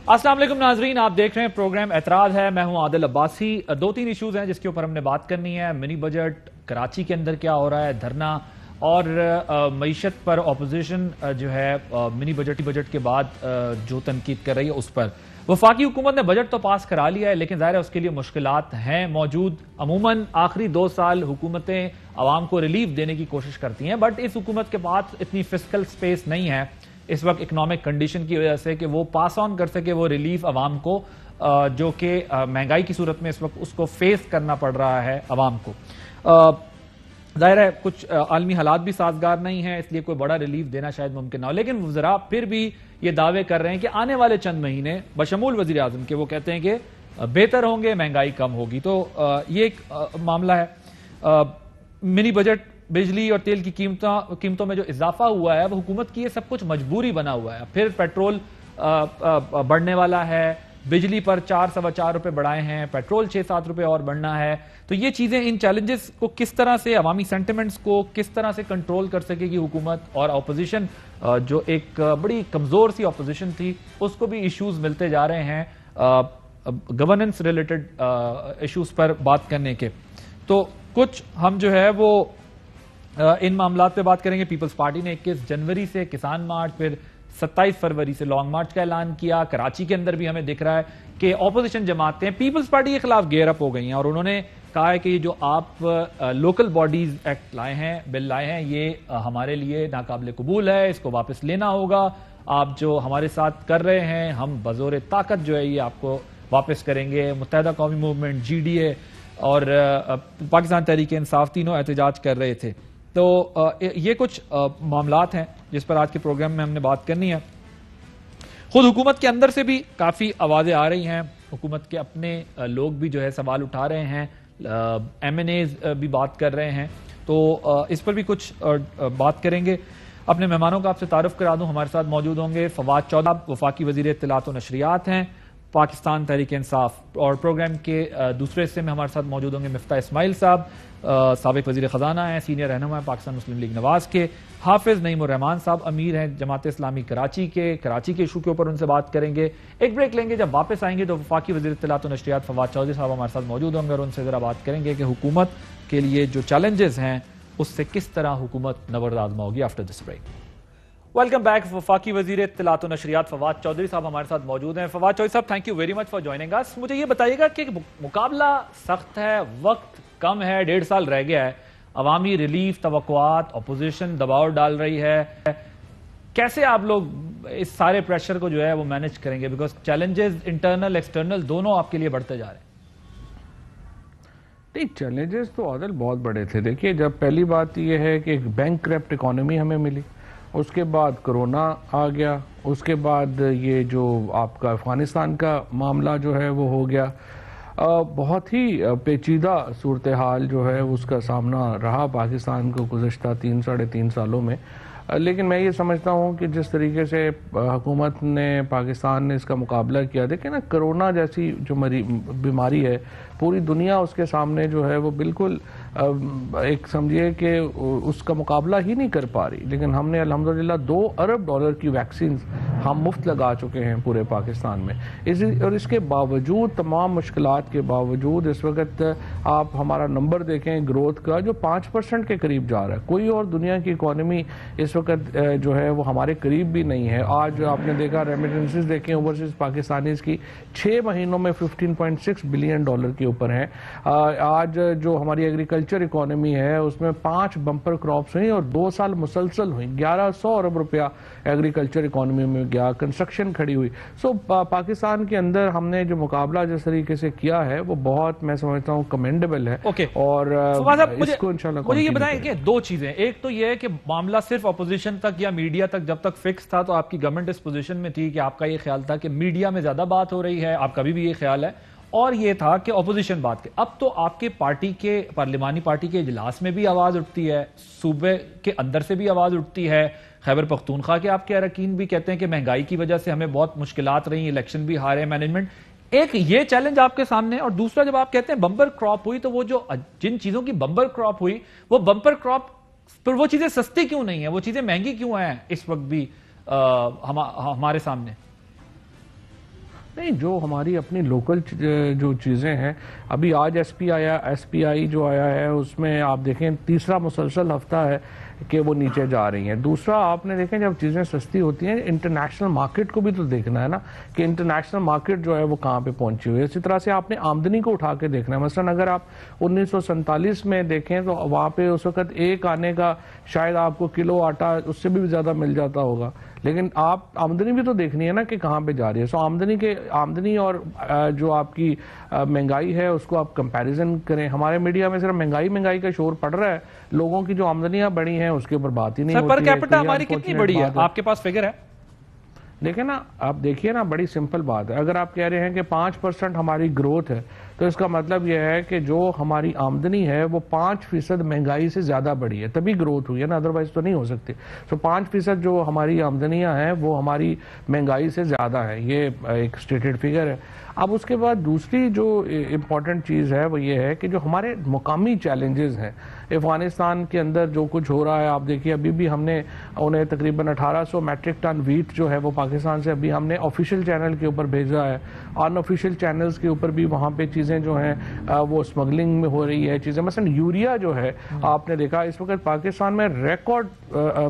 السلام علیکم ناظرین، آپ دیکھ رہے ہیں پروگرام اعتراض ہے. میں ہوں عادل عباسی. دو تین ایشوز ہیں جس کے اوپر ہم نے بات کرنی ہے. منی بجٹ، کراچی کے اندر کیا ہو رہا ہے، دھرنا، اور معیشت پر اپوزیشن جو ہے منی بجٹ کے بعد جو تنقید کر رہی ہے اس پر. وفاقی حکومت نے بجٹ تو پاس کرا لیا ہے لیکن ظاہر ہے اس کے لیے مشکلات ہیں موجود. عموماً آخری 2 سال حکومتیں عوام کو ریلیف دینے کی کوشش کرتی ہیں، بٹ اس حکومت کے پاس اتنی فسکل سپیس نہیں ہے اس وقت اکنامک کنڈیشن کی وجہ سے کہ وہ پاس آن کر سکے وہ ریلیف عوام کو، جو کہ مہنگائی کی صورت میں اس وقت اس کو فیس کرنا پڑ رہا ہے عوام کو. ظاہر ہے کچھ عالمی حالات بھی سازگار نہیں ہیں، اس لیے کوئی بڑا ریلیف دینا شاید ممکن نہ ہو، لیکن وزراء پھر بھی یہ دعوے کر رہے ہیں کہ آنے والے چند مہینے بشمول وزیر اعظم کے وہ کہتے ہیں کہ بہتر ہوں گے، مہنگائی کم ہوگی. تو یہ ایک معاملہ ہے. منی بجٹ، بجلی اور تیل کی قیمتوں میں جو اضافہ ہوا ہے وہ حکومت کی یہ سب کچھ مجبوری بنا ہوا ہے. پھر پیٹرول بڑھنے والا ہے، بجلی پر 4.25 روپے بڑھائے ہیں، پیٹرول 6-7 روپے اور بڑھنا ہے. تو یہ چیزیں، ان چیلنجز کو کس طرح سے، عوامی سینٹیمنٹس کو کس طرح سے کنٹرول کر سکے گی حکومت، اور اپوزیشن جو ایک بڑی کمزور سی اپوزیشن تھی اس کو بھی ایشوز ملتے جا رہے ہیں گورننس ریلیٹڈ ایشوز پر بات کرنے کے. تو کچھ ہم جو ہے وہ ان معاملات پہ بات کریں گے. پیپلز پارٹی نے 21 جنوری سے کسان مارچ، پھر 27 فروری سے لانگ مارچ کا اعلان کیا. کراچی کے اندر بھی ہمیں دکھ رہا ہے کہ اپوزیشن جماعتیں پیپلز پارٹی کے خلاف گیئر اپ ہو گئی ہیں، اور انہوں نے کہا ہے کہ یہ جو آپ لوکل باڈیز ایکٹ لائے ہیں، بل لائے ہیں، یہ ہمارے لیے ناقابل قبول ہے، اس کو واپس لینا ہوگا. آپ جو ہمارے ساتھ کر رہے ہیں ہم بزور طاقت جو ہے یہ آپ کو واپس کریں گے. متحدہ قومی موومنٹ، جی ڈی اے اور پاکستان تحریک انصاف تینوں احتجاج کر رہے تھے. تو یہ کچھ معاملات ہیں جس پر آج کے پروگرام میں ہم نے بات کرنی ہے. خود حکومت کے اندر سے بھی کافی آوازیں آ رہی ہیں، حکومت کے اپنے لوگ بھی جو ہے سوال اٹھا رہے ہیں، ایم این ایز بھی بات کر رہے ہیں. تو اس پر بھی کچھ بات کریں گے. اپنے مہمانوں کا آپ سے تعارف کرا دوں. ہمارے ساتھ موجود ہوں گے فواد چودھری، وفاقی وزیر اطلاعات و نشریات ہیں پاکستان تحریک انصاف، اور پروگرام کے دوسرے حصے میں ہمارے ساتھ موجود ہوں گے مفتاح اسماعیل صاحب، سابق وزیر خزانہ ہیں، سینئر رہنما ہیں پاکستان مسلم لیگ نواز کے. حافظ نعیم الرحمان صاحب امیر ہیں جماعت اسلامی کراچی کے ایشو کے اوپر ان سے بات کریں گے. ایک بریک لیں گے، جب واپس آئیں گے تو وفاقی وزیر اطلاعات و نشریات فواد چودھری صاحب ہمارے ساتھ موجود ہوں گے اور ان سے ذرا بات کریں گے کہ حکومت کے لیے جو چیلنجز ہیں اس سے کس طرح حکومت نبرد آزما ہوگی. After this break welcome back. وفاقی وزیر اطلاعات و نشریات فواد چودھری صاحب ہمارے ساتھ موجود ہیں. فواد چودھری صاحب، thank you very much for joining اس. مجھے یہ بتائیے گا کہ مقابلہ سخت ہے، وقت کم ہے، 1.5 سال رہ گیا ہے، عوامی ریلیف، توقعات، اپوزیشن دباؤ ڈال رہی ہے، کیسے آپ لوگ اس سارے پریشر کو جو ہے وہ مینج کریں گے؟ بیکاز چیلنجز انٹرنل ایکسٹرنل دونوں آپ کے لیے بڑھتے جا رہے ہیں. نہیں، چیلنجز تو عادل بہت بڑے تھے. دیکھیے، جب پہلی بات یہ ہے کہ ایک بینک کرپٹ اکانومی ہمیں ملی، اس کے بعد کرونا آ گیا، اس کے بعد یہ جو آپ کا افغانستان کا معاملہ جو ہے وہ ہو گیا. بہت ہی پیچیدہ صورتحال جو ہے اس کا سامنا رہا پاکستان کو گزشتہ 3-3.5 سالوں میں. لیکن میں یہ سمجھتا ہوں کہ جس طریقے سے حکومت نے، پاکستان نے اس کا مقابلہ کیا، دیکھیں نا، کرونا جیسی جو بیماری ہے پوری دنیا اس کے سامنے جو ہے وہ بالکل ایک سمجھیے کہ اس کا مقابلہ ہی نہیں کر پا رہی. لیکن ہم نے الحمدللہ $2 ارب کی ویکسینز ہم مفت لگا چکے ہیں پورے پاکستان میں. اور اس کے باوجود، تمام مشکلات کے باوجود، اس وقت آپ ہمارا نمبر دیکھیں گروتھ کا جو 5% کے قریب جا رہا ہے. کوئی اور دنیا کی اکانومی اس وقت جو ہے وہ ہمارے قریب بھی نہیں ہے. آج آپ نے دیکھا ریمیٹنسز دیکھیں اوورسیز پاکستانیز کی 6 مہینوں میں $15.6 بلین کے اوپر ہیں. آج جو ہماری ایگریکلچر اکانومی ہے اس میں 5 بمپر کراپس ہوئیں اور 2 سال مسلسل ہوئیں. 1100 ارب روپیہ ایگریکلچر اکانومی میں گیا، کنسٹرکشن کھڑی ہوئی. پاکستان کے اندر ہم نے جو مقابلہ جس طریقے سے کیا ہے وہ بہت، میں سمجھتا ہوں، کمینڈیبل ہے. اور اس کو انشاءاللہ مجھے یہ بتائیں کہ 2 چیزیں. ایک تو یہ ہے کہ معاملہ صرف اپوزیشن تک یا میڈیا تک جب تک فکس تھا تو آپ کی گورنمنٹ اس پوزیشن میں تھی کہ آپ کا یہ خیال تھا کہ میڈیا میں زیادہ بات ہو رہی ہے، آپ کا بھی یہ خیال ہے، اور یہ تھا کہ اپوزیشن بات کے. اب تو آپ کے پارٹی کے، پارلیمانی پارٹی کے اجلاس میں بھی آواز اٹھتی ہے، صوبے کے اندر سے بھی آواز اٹھتی ہے. خیبر پختونخوا کے آپ کے اراکین بھی کہتے ہیں کہ مہنگائی کی وجہ سے ہمیں بہت مشکلات رہی، الیکشن بھی ہارے مینجمنٹ. ایک یہ چیلنج آپ کے سامنے، اور دوسرا جب آپ کہتے ہیں بمپر کراپ ہوئی تو وہ جو جن چیزوں کی بمپر کراپ ہوئی وہ بمپر کراپ پر وہ چیزیں سستی کیوں نہیں ہیں، وہ چیزیں مہنگی کیوں ہیں اس وقت بھی ہمارے سامنے؟ نہیں، جو ہماری اپنی لوکل جو چیزیں ہیں، ابھی آج ایس پی آئی جو آیا ہے اس میں آپ دیکھیں تیسرا مسلسل ہفتہ ہے کہ وہ نیچے جا رہی ہیں. دوسرا آپ نے دیکھیں جب چیزیں سستی ہوتی ہیں انٹرنیشنل مارکیٹ کو بھی تو دیکھنا ہے نا کہ انٹرنیشنل مارکیٹ جو ہے وہ کہاں پہ پہنچی ہوئی ہے. اسی طرح سے آپ نے آمدنی کو اٹھا کے دیکھنا ہے. مثلا اگر آپ 1947 میں دیکھیں تو وہاں پہ اس وقت ایک آنے کا شاید آپ کو کلو آٹا اس سے بھی زیادہ مل جاتا ہوگا، لیکن آپ آمدنی بھی تو دیکھنی ہے نا کہ کہاں پہ جا رہی ہے. سو آمدنی اور جو آپ کی مہنگائی ہے اس کو آپ کمپیریزن کریں. ہمارے میڈیا میں صرف مہنگائی کا شور پڑ رہا ہے، لوگوں کی جو آمدنیاں بڑی ہیں اس کے اوپر بات ہی نہیں ہوتی ہے. پر کیپٹا ہماری کتنی بڑی ہے؟ آپ کے پاس فگر ہے؟ دیکھیں نا، آپ دیکھیے نا، بڑی سمپل بات ہے. اگر آپ کہہ رہے ہیں کہ 5% ہماری گروتھ ہے تو اس کا مطلب یہ ہے کہ جو ہماری آمدنی ہے وہ 5% مہنگائی سے زیادہ بڑی ہے، تبھی گروتھ ہوئی ہے نا، ادروائز تو نہیں ہو سکتی. تو 5% جو ہماری آمدنیاں ہیں وہ ہماری مہنگائی سے زیادہ ہے، یہ ایک سٹیٹڈ فگر ہے. اب اس کے بعد دوسری جو امپورٹنٹ چیز ہے وہ یہ ہے کہ جو ہمارے مقامی چیلنجز ہیں افغانستان کے اندر جو کچھ ہو رہا ہے. آپ دیکھیے ابھی بھی ہم نے انہیں تقریباً 1800 میٹرک ٹن ویٹ جو ہے وہ پاکستان سے ابھی ہم نے آفیشیل چینل کے اوپر بھیجا ہے. ان آفیشیل چینلز کے اوپر بھی وہاں پہ چیزیں جو ہیں وہ اسمگلنگ میں ہو رہی ہے چیزیں. مثلا یوریا جو ہے آپ نے دیکھا اس وقت پاکستان میں ریکارڈ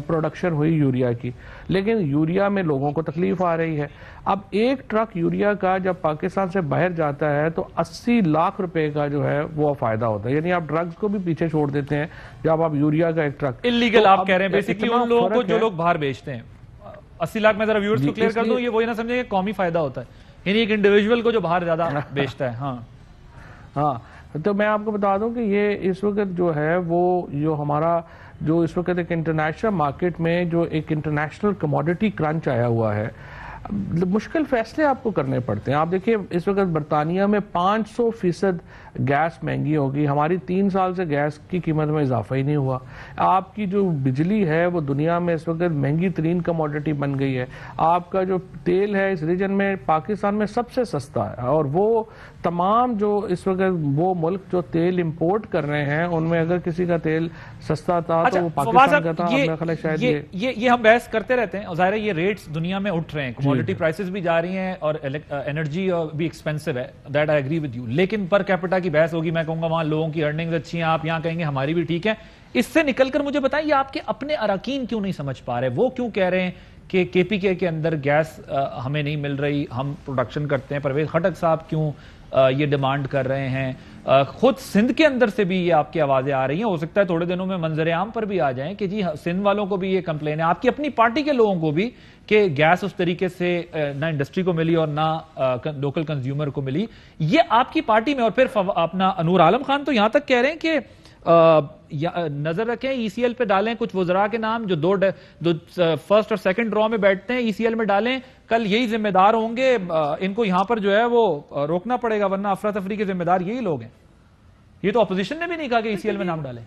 پروڈکشن ہوئی یوریا کی، لیکن یوریا میں لوگوں کو تکلیف آ رہی ہے. اب ایک ٹرک یوریا کا جب پاکستان سے باہر جاتا ہے تو 80 لاکھ روپے کا جو ہے وہ فائدہ ہوتا ہے. یعنی آپ ڈرگز کو بھی پیچھے چھوڑ دیتے ہیں جب آپ یوریا کا ایک ٹرک اللیگل آپ کہہ رہے ہیں بیسیکلی ان لوگوں کو جو لوگ باہر بیچتے ہیں. 80 لاکھ میں ذرا ویورز کو کلیئر کر دوں، یہ وہی نہ سمجھیں کہ قومی فائدہ ہوتا ہے، یعنی ایک انڈیویجول کو جو باہر زیادہ بیچتا ہے. ہاں تو میں آپ کو بتا دوں کہ یہ اس وقت جو ہے وہ جو ہمارا جو اس وقت ایک انٹرنیشنل مارکیٹ میں جو ایک انٹرنیشنل کموڈٹی کرنچ آیا ہوا ہے، مشکل فیصلے آپ کو کرنے پڑتے ہیں. آپ دیکھیں اس وقت برطانیہ میں 500% گیس مہنگی ہوگی. ہماری 3 سال سے گیس کی قیمت میں اضافہ ہی نہیں ہوا. آپ کی جو بجلی ہے وہ دنیا میں اس وقت مہنگی ترین کموڈٹی بن گئی ہے. آپ کا جو تیل ہے اس ریجن میں پاکستان میں سب سے سستا ہے، اور وہ تمام جو اس وقت وہ ملک جو تیل امپورٹ کر رہے ہیں ان میں اگر کسی کا تیل سستا تھا تو وہ پاکستان کا تھا. میرا خیال ہے شاید یہ ہم بحث کرتے رہتے ہیں، ظاہر ہے یہ ریٹس دنیا میں اٹھ رہے ہیں، کموڈٹی پرائسز بھی جا رہی ہیں اور انرجی بھی ایکسپینسو ہے، that I agree with you. لیکن پر کیپٹا کی بحث ہوگی، میں کہوں گا وہاں لوگوں کی ارننگز اچھی ہیں، آپ یہاں کہیں گے ہماری بھی ٹھیک ہے. اس سے نکل کر مجھے بتائیں یہ آپ کے اپنے اراکین کیوں نہیں سمجھ پا رہے؟ وہ کیوں کہہ رہے ہیں کہ کے پی کے اندر گیس ہمیں نہیں مل رہی، ہم پروڈکشن کرتے ہیں؟ پرویز خٹک صاحب کیوں یہ ڈیمانڈ کر رہے ہیں؟ خود سندھ کے اندر سے بھی یہ آپ کی آوازیں آ رہی ہیں. ہو سکتا ہے تھوڑے دنوں میں منظر عام پر بھی آ جائیں کہ جی سندھ والوں کو بھی یہ کمپلین ہے، آپ کی اپنی پارٹی کے لوگوں کو بھی، کہ گیس اس طریقے سے نہ انڈسٹری کو ملی اور نہ لوکل کنزیومر کو ملی. یہ آپ کی پارٹی میں، اور پھر اپنا نور عالم خان تو یہاں تک کہہ رہے ہیں کہ نظر رکھیں ای سی ایل پہ ڈالیں کچھ وزراء کے نام جو دو فرسٹ اور سیکنڈ ڈرا میں بیٹھتے ہیں، ای سی ایل میں ڈالیں، کل یہی ذمہ دار ہوں گے، ان کو یہاں پر جو ہے وہ روکنا پڑے گا ورنہ افراتفری کے ذمہ دار یہی لوگ ہیں. یہ تو اپوزیشن نے بھی نہیں کہا کہ ای سی ایل میں نام ڈالیں.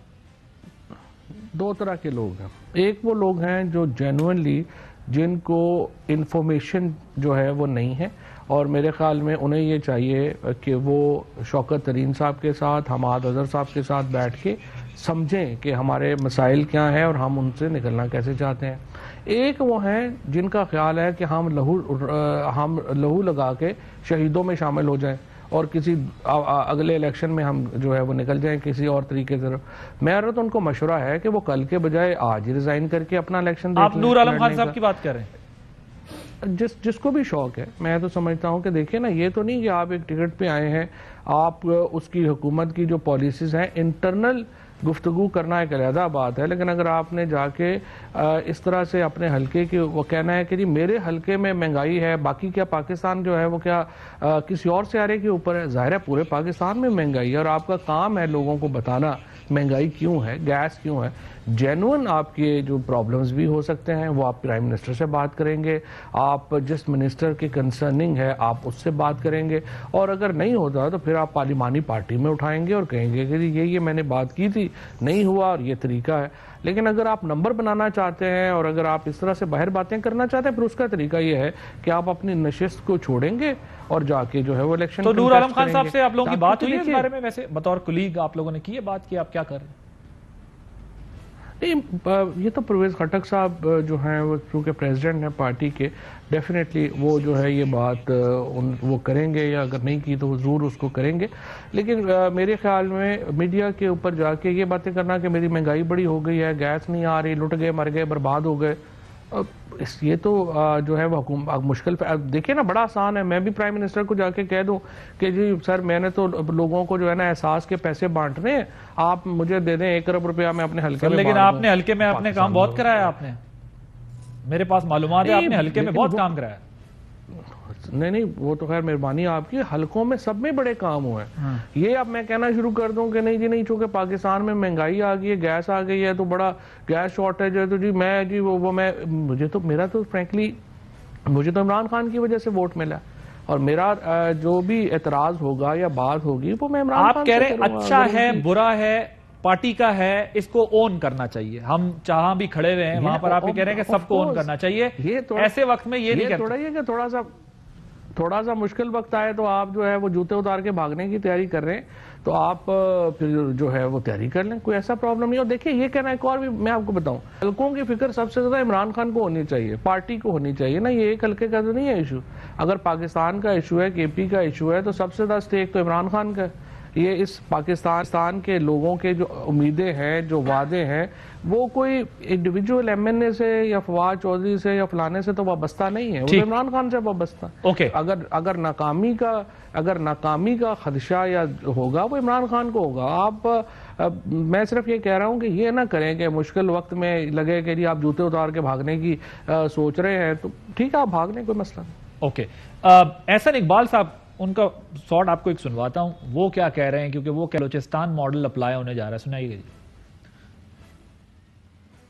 دو طرح کے لوگ ہیں. ایک وہ لوگ ہیں جو جینوئنلی جن کو انفارمیشن جو ہے وہ نہیں ہے، اور میرے خیال میں انہیں یہ چاہیے کہ وہ شوکت ترین صاحب کے ساتھ، حماد اظہر صاحب کے ساتھ بیٹھ کے سمجھیں کہ ہمارے مسائل کیا ہیں اور ہم ان سے نکلنا کیسے چاہتے ہیں. ایک وہ ہیں جن کا خیال ہے کہ ہم لہو لگا کے شہیدوں میں شامل ہو جائیں اور کسی اگلے الیکشن میں ہم جو ہے وہ نکل جائیں کسی اور طریقے سے. میرا تو ان کو مشورہ ہے کہ وہ کل کے بجائے آج ہی ریزائن کر کے اپنا الیکشن. آپ نور عالم خان صاحب کی بات کر رہے ہیں؟ جس کو بھی شوق ہے، میں تو سمجھتا ہوں کہ دیکھیں نا، یہ تو نہیں کہ آپ ایک ٹکٹ پہ آئے ہیں، آپ اس کی حکومت کی جو پالیسیز ہیں انٹرنل گفتگو کرنا ایک علیحدہ بات ہے، لیکن اگر آپ نے جا کے اس طرح سے اپنے حلقے کی وہ کہنا ہے کہ جی میرے حلقے میں مہنگائی ہے، باقی کیا پاکستان جو ہے وہ کیا کسی اور سیارے کے اوپر ہے؟ ظاہر ہے پورے پاکستان میں مہنگائی ہے، اور آپ کا کام ہے لوگوں کو بتانا مہنگائی کیوں ہے، گیس کیوں ہے. جینوئن آپ کے جو پرابلمز بھی ہو سکتے ہیں وہ آپ پرائم منسٹر سے بات کریں گے، آپ جس منسٹر کی کنسرننگ ہے آپ اس سے بات کریں گے، اور اگر نہیں ہوتا تو پھر آپ پارلیمانی پارٹی میں اٹھائیں گے اور کہیں گے کہ یہ میں نے بات کی تھی، نہیں ہوا اور یہ طریقہ ہے. لیکن اگر آپ نمبر بنانا چاہتے ہیں اور اگر آپ اس طرح سے باہر باتیں کرنا چاہتے ہیں، پھر اس کا طریقہ یہ ہے کہ آپ اپنی نشست کو چھوڑیں گے اور جا کے جو ہے وہ الیکشن. تو نور عالم خان صاحب سے آپ لوگوں کی بات ہوئی ہے اس بارے میں؟ ویسے بطور کلیگ آپ لوگوں نے کی ہے بات، کہ آپ کیا کر رہے ہیں؟ نہیں، یہ تو پرویز خٹک صاحب جو ہیں وہ چونکہ پریزیڈنٹ ہیں پارٹی کے، ڈیفینیٹلی وہ جو ہے یہ بات وہ کریں گے، یا اگر نہیں کی تو وہ ضرور اس کو کریں گے. لیکن میرے خیال میں میڈیا کے اوپر جا کے یہ باتیں کرنا کہ میری مہنگائی بڑی ہو گئی ہے، گیس نہیں آ رہی، لٹ گئے، مر گئے، برباد ہو گئے، یہ تو جو ہے وہ مشکل پہ. دیکھیں نا، بڑا آسان ہے، میں بھی پرائم منسٹر کو جا کے کہہ دوں کہ جی سر میں نے تو لوگوں کو جو ہے نا احساس کے پیسے بانٹنے ہیں، آپ مجھے دے دیں 1 ارب روپیہ، میں اپنے حلقے میں. لیکن آپ نے حلقے میں اپنے کام بہت کرایا، آپ نے، میرے پاس معلومات ہے آپ نے حلقے میں بہت کام کرایا. نہیں، وہ تو خیر مہربانی آپ کی، حلقوں میں سب میں بڑے کام ہوئے ہیں. یہ اب میں کہنا شروع کر دوں کہ نہیں جی نہیں، چونکہ پاکستان میں مہنگائی آ گئی ہے، گیس آ گئی ہے، تو بڑا گیس شارٹیج ہے، تو جی میں جی وہ میں مجھے تو میرا تو فرینکلی مجھے تو عمران خان کی وجہ سے ووٹ ملا، اور میرا جو بھی اعتراض ہوگا یا بات ہوگی وہ میں عمران خان سے آپ کہہ رہے ہیں کروں گا. اچھا ہے، برا ہے، پارٹی کا ہے، اس کو اون کرنا چاہیے. ہم جہاں بھی کھڑے ہوئے ہیں وہاں پر آپ یہ کہہ رہے ہیں کہ سب کو اون کرنا چاہیے. ایسے وقت میں یہ نہیں کرتے. تھوڑا یہ کہ تھوڑا سا مشکل وقت آئے تو آپ جو ہے وہ جوتے اتار کے بھاگنے کی تیاری کر رہے ہیں، تو آپ پھر جو ہے وہ تیاری کر لیں، کوئی ایسا پرابلم نہیں. اور دیکھیں یہ کہنا ایک اور بھی میں آپ کو بتاؤں، حلقوں کی فکر سب سے زیادہ عمران خان کو ہونی چاہیے، پارٹی کو ہونی چاہیے نا. یہ ایک حلقے کا تو نہیں ہے ایشو. اگر پاکستان کا ایشو ہے، کے پی کا ایشو ہے، تو سب سے زیادہ اسٹیک تو عمران خان کا ہے. یہ اس پاکستان کے لوگوں کے جو امیدیں ہیں، جو وعدے ہیں، وہ کوئی انڈیویجول ایم این اے سے یا فواد چودھری سے یا فلانے سے تو وابستہ نہیں ہے، وہ تو عمران خان سے وابستہ. اگر ناکامی کا خدشہ یا ہوگا وہ عمران خان کو ہوگا. میں صرف یہ کہہ رہا ہوں کہ یہ نہ کریں کہ مشکل وقت میں لگے کہ جی آپ جوتے اتار کے بھاگنے کی سوچ رہے ہیں، تو ٹھیک ہے آپ بھاگ لیں، کوئی مسئلہ نہیں. اوکے، احسن اقبال صاحب، ان کا سارٹ آپ کو ایک سنواتا ہوں، وہ کیا کہہ رہے ہیں، کیونکہ وہ بلوچستان ماڈل اپلائی ہونے جا رہا ہے. سنائیے جی.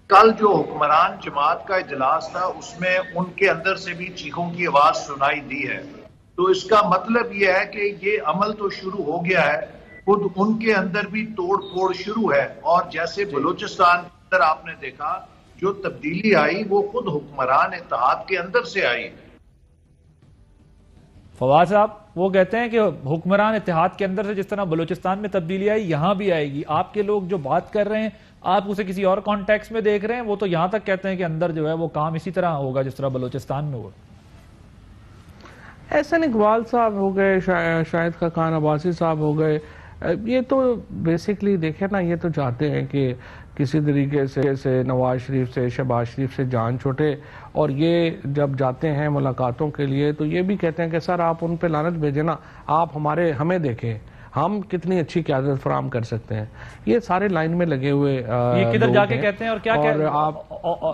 کل جو حکمران جماعت کا اجلاس تھا اس میں ان کے اندر سے بھی چیخوں کی آواز سنائی دی ہے، تو اس کا مطلب یہ ہے کہ یہ عمل تو شروع ہو گیا ہے، خود ان کے اندر بھی توڑ پھوڑ شروع ہے. اور جیسے بلوچستان کے اندر آپ نے دیکھا جو تبدیلی آئی وہ خود حکمران اتحاد کے اندر سے آئی. فواد صاحب وہ کہتے ہیں کہ حکمران اتحاد کے اندر سے جس طرح بلوچستان میں تبدیلی آئی یہاں بھی آئے گی. آپ کے لوگ جو بات کر رہے ہیں آپ اسے کسی اور کانٹیکس میں دیکھ رہے ہیں، وہ تو یہاں تک کہتے ہیں کہ اندر جو ہے وہ کام اسی طرح ہوگا جس طرح بلوچستان میں ہوا. احسن اقبال صاحب ہو گئے، شاہد خاقان عباسی صاحب ہو گئے، یہ تو بیسکلی دیکھیں نا، یہ تو چاہتے ہیں کہ کسی طریقے سے نواز شریف سے، شہباز شریف سے جان چھوٹے. اور یہ جب جاتے ہیں ملاقاتوں کے لیے تو یہ بھی کہتے ہیں کہ سر آپ ان پہ لعنت بھیجیں نا، آپ ہمیں دیکھیں ہم کتنی اچھی قیادت فراہم کر سکتے ہیں. یہ سارے لائن میں لگے ہوئے یہ کدھر جا کے کہتے ہیں اور کیا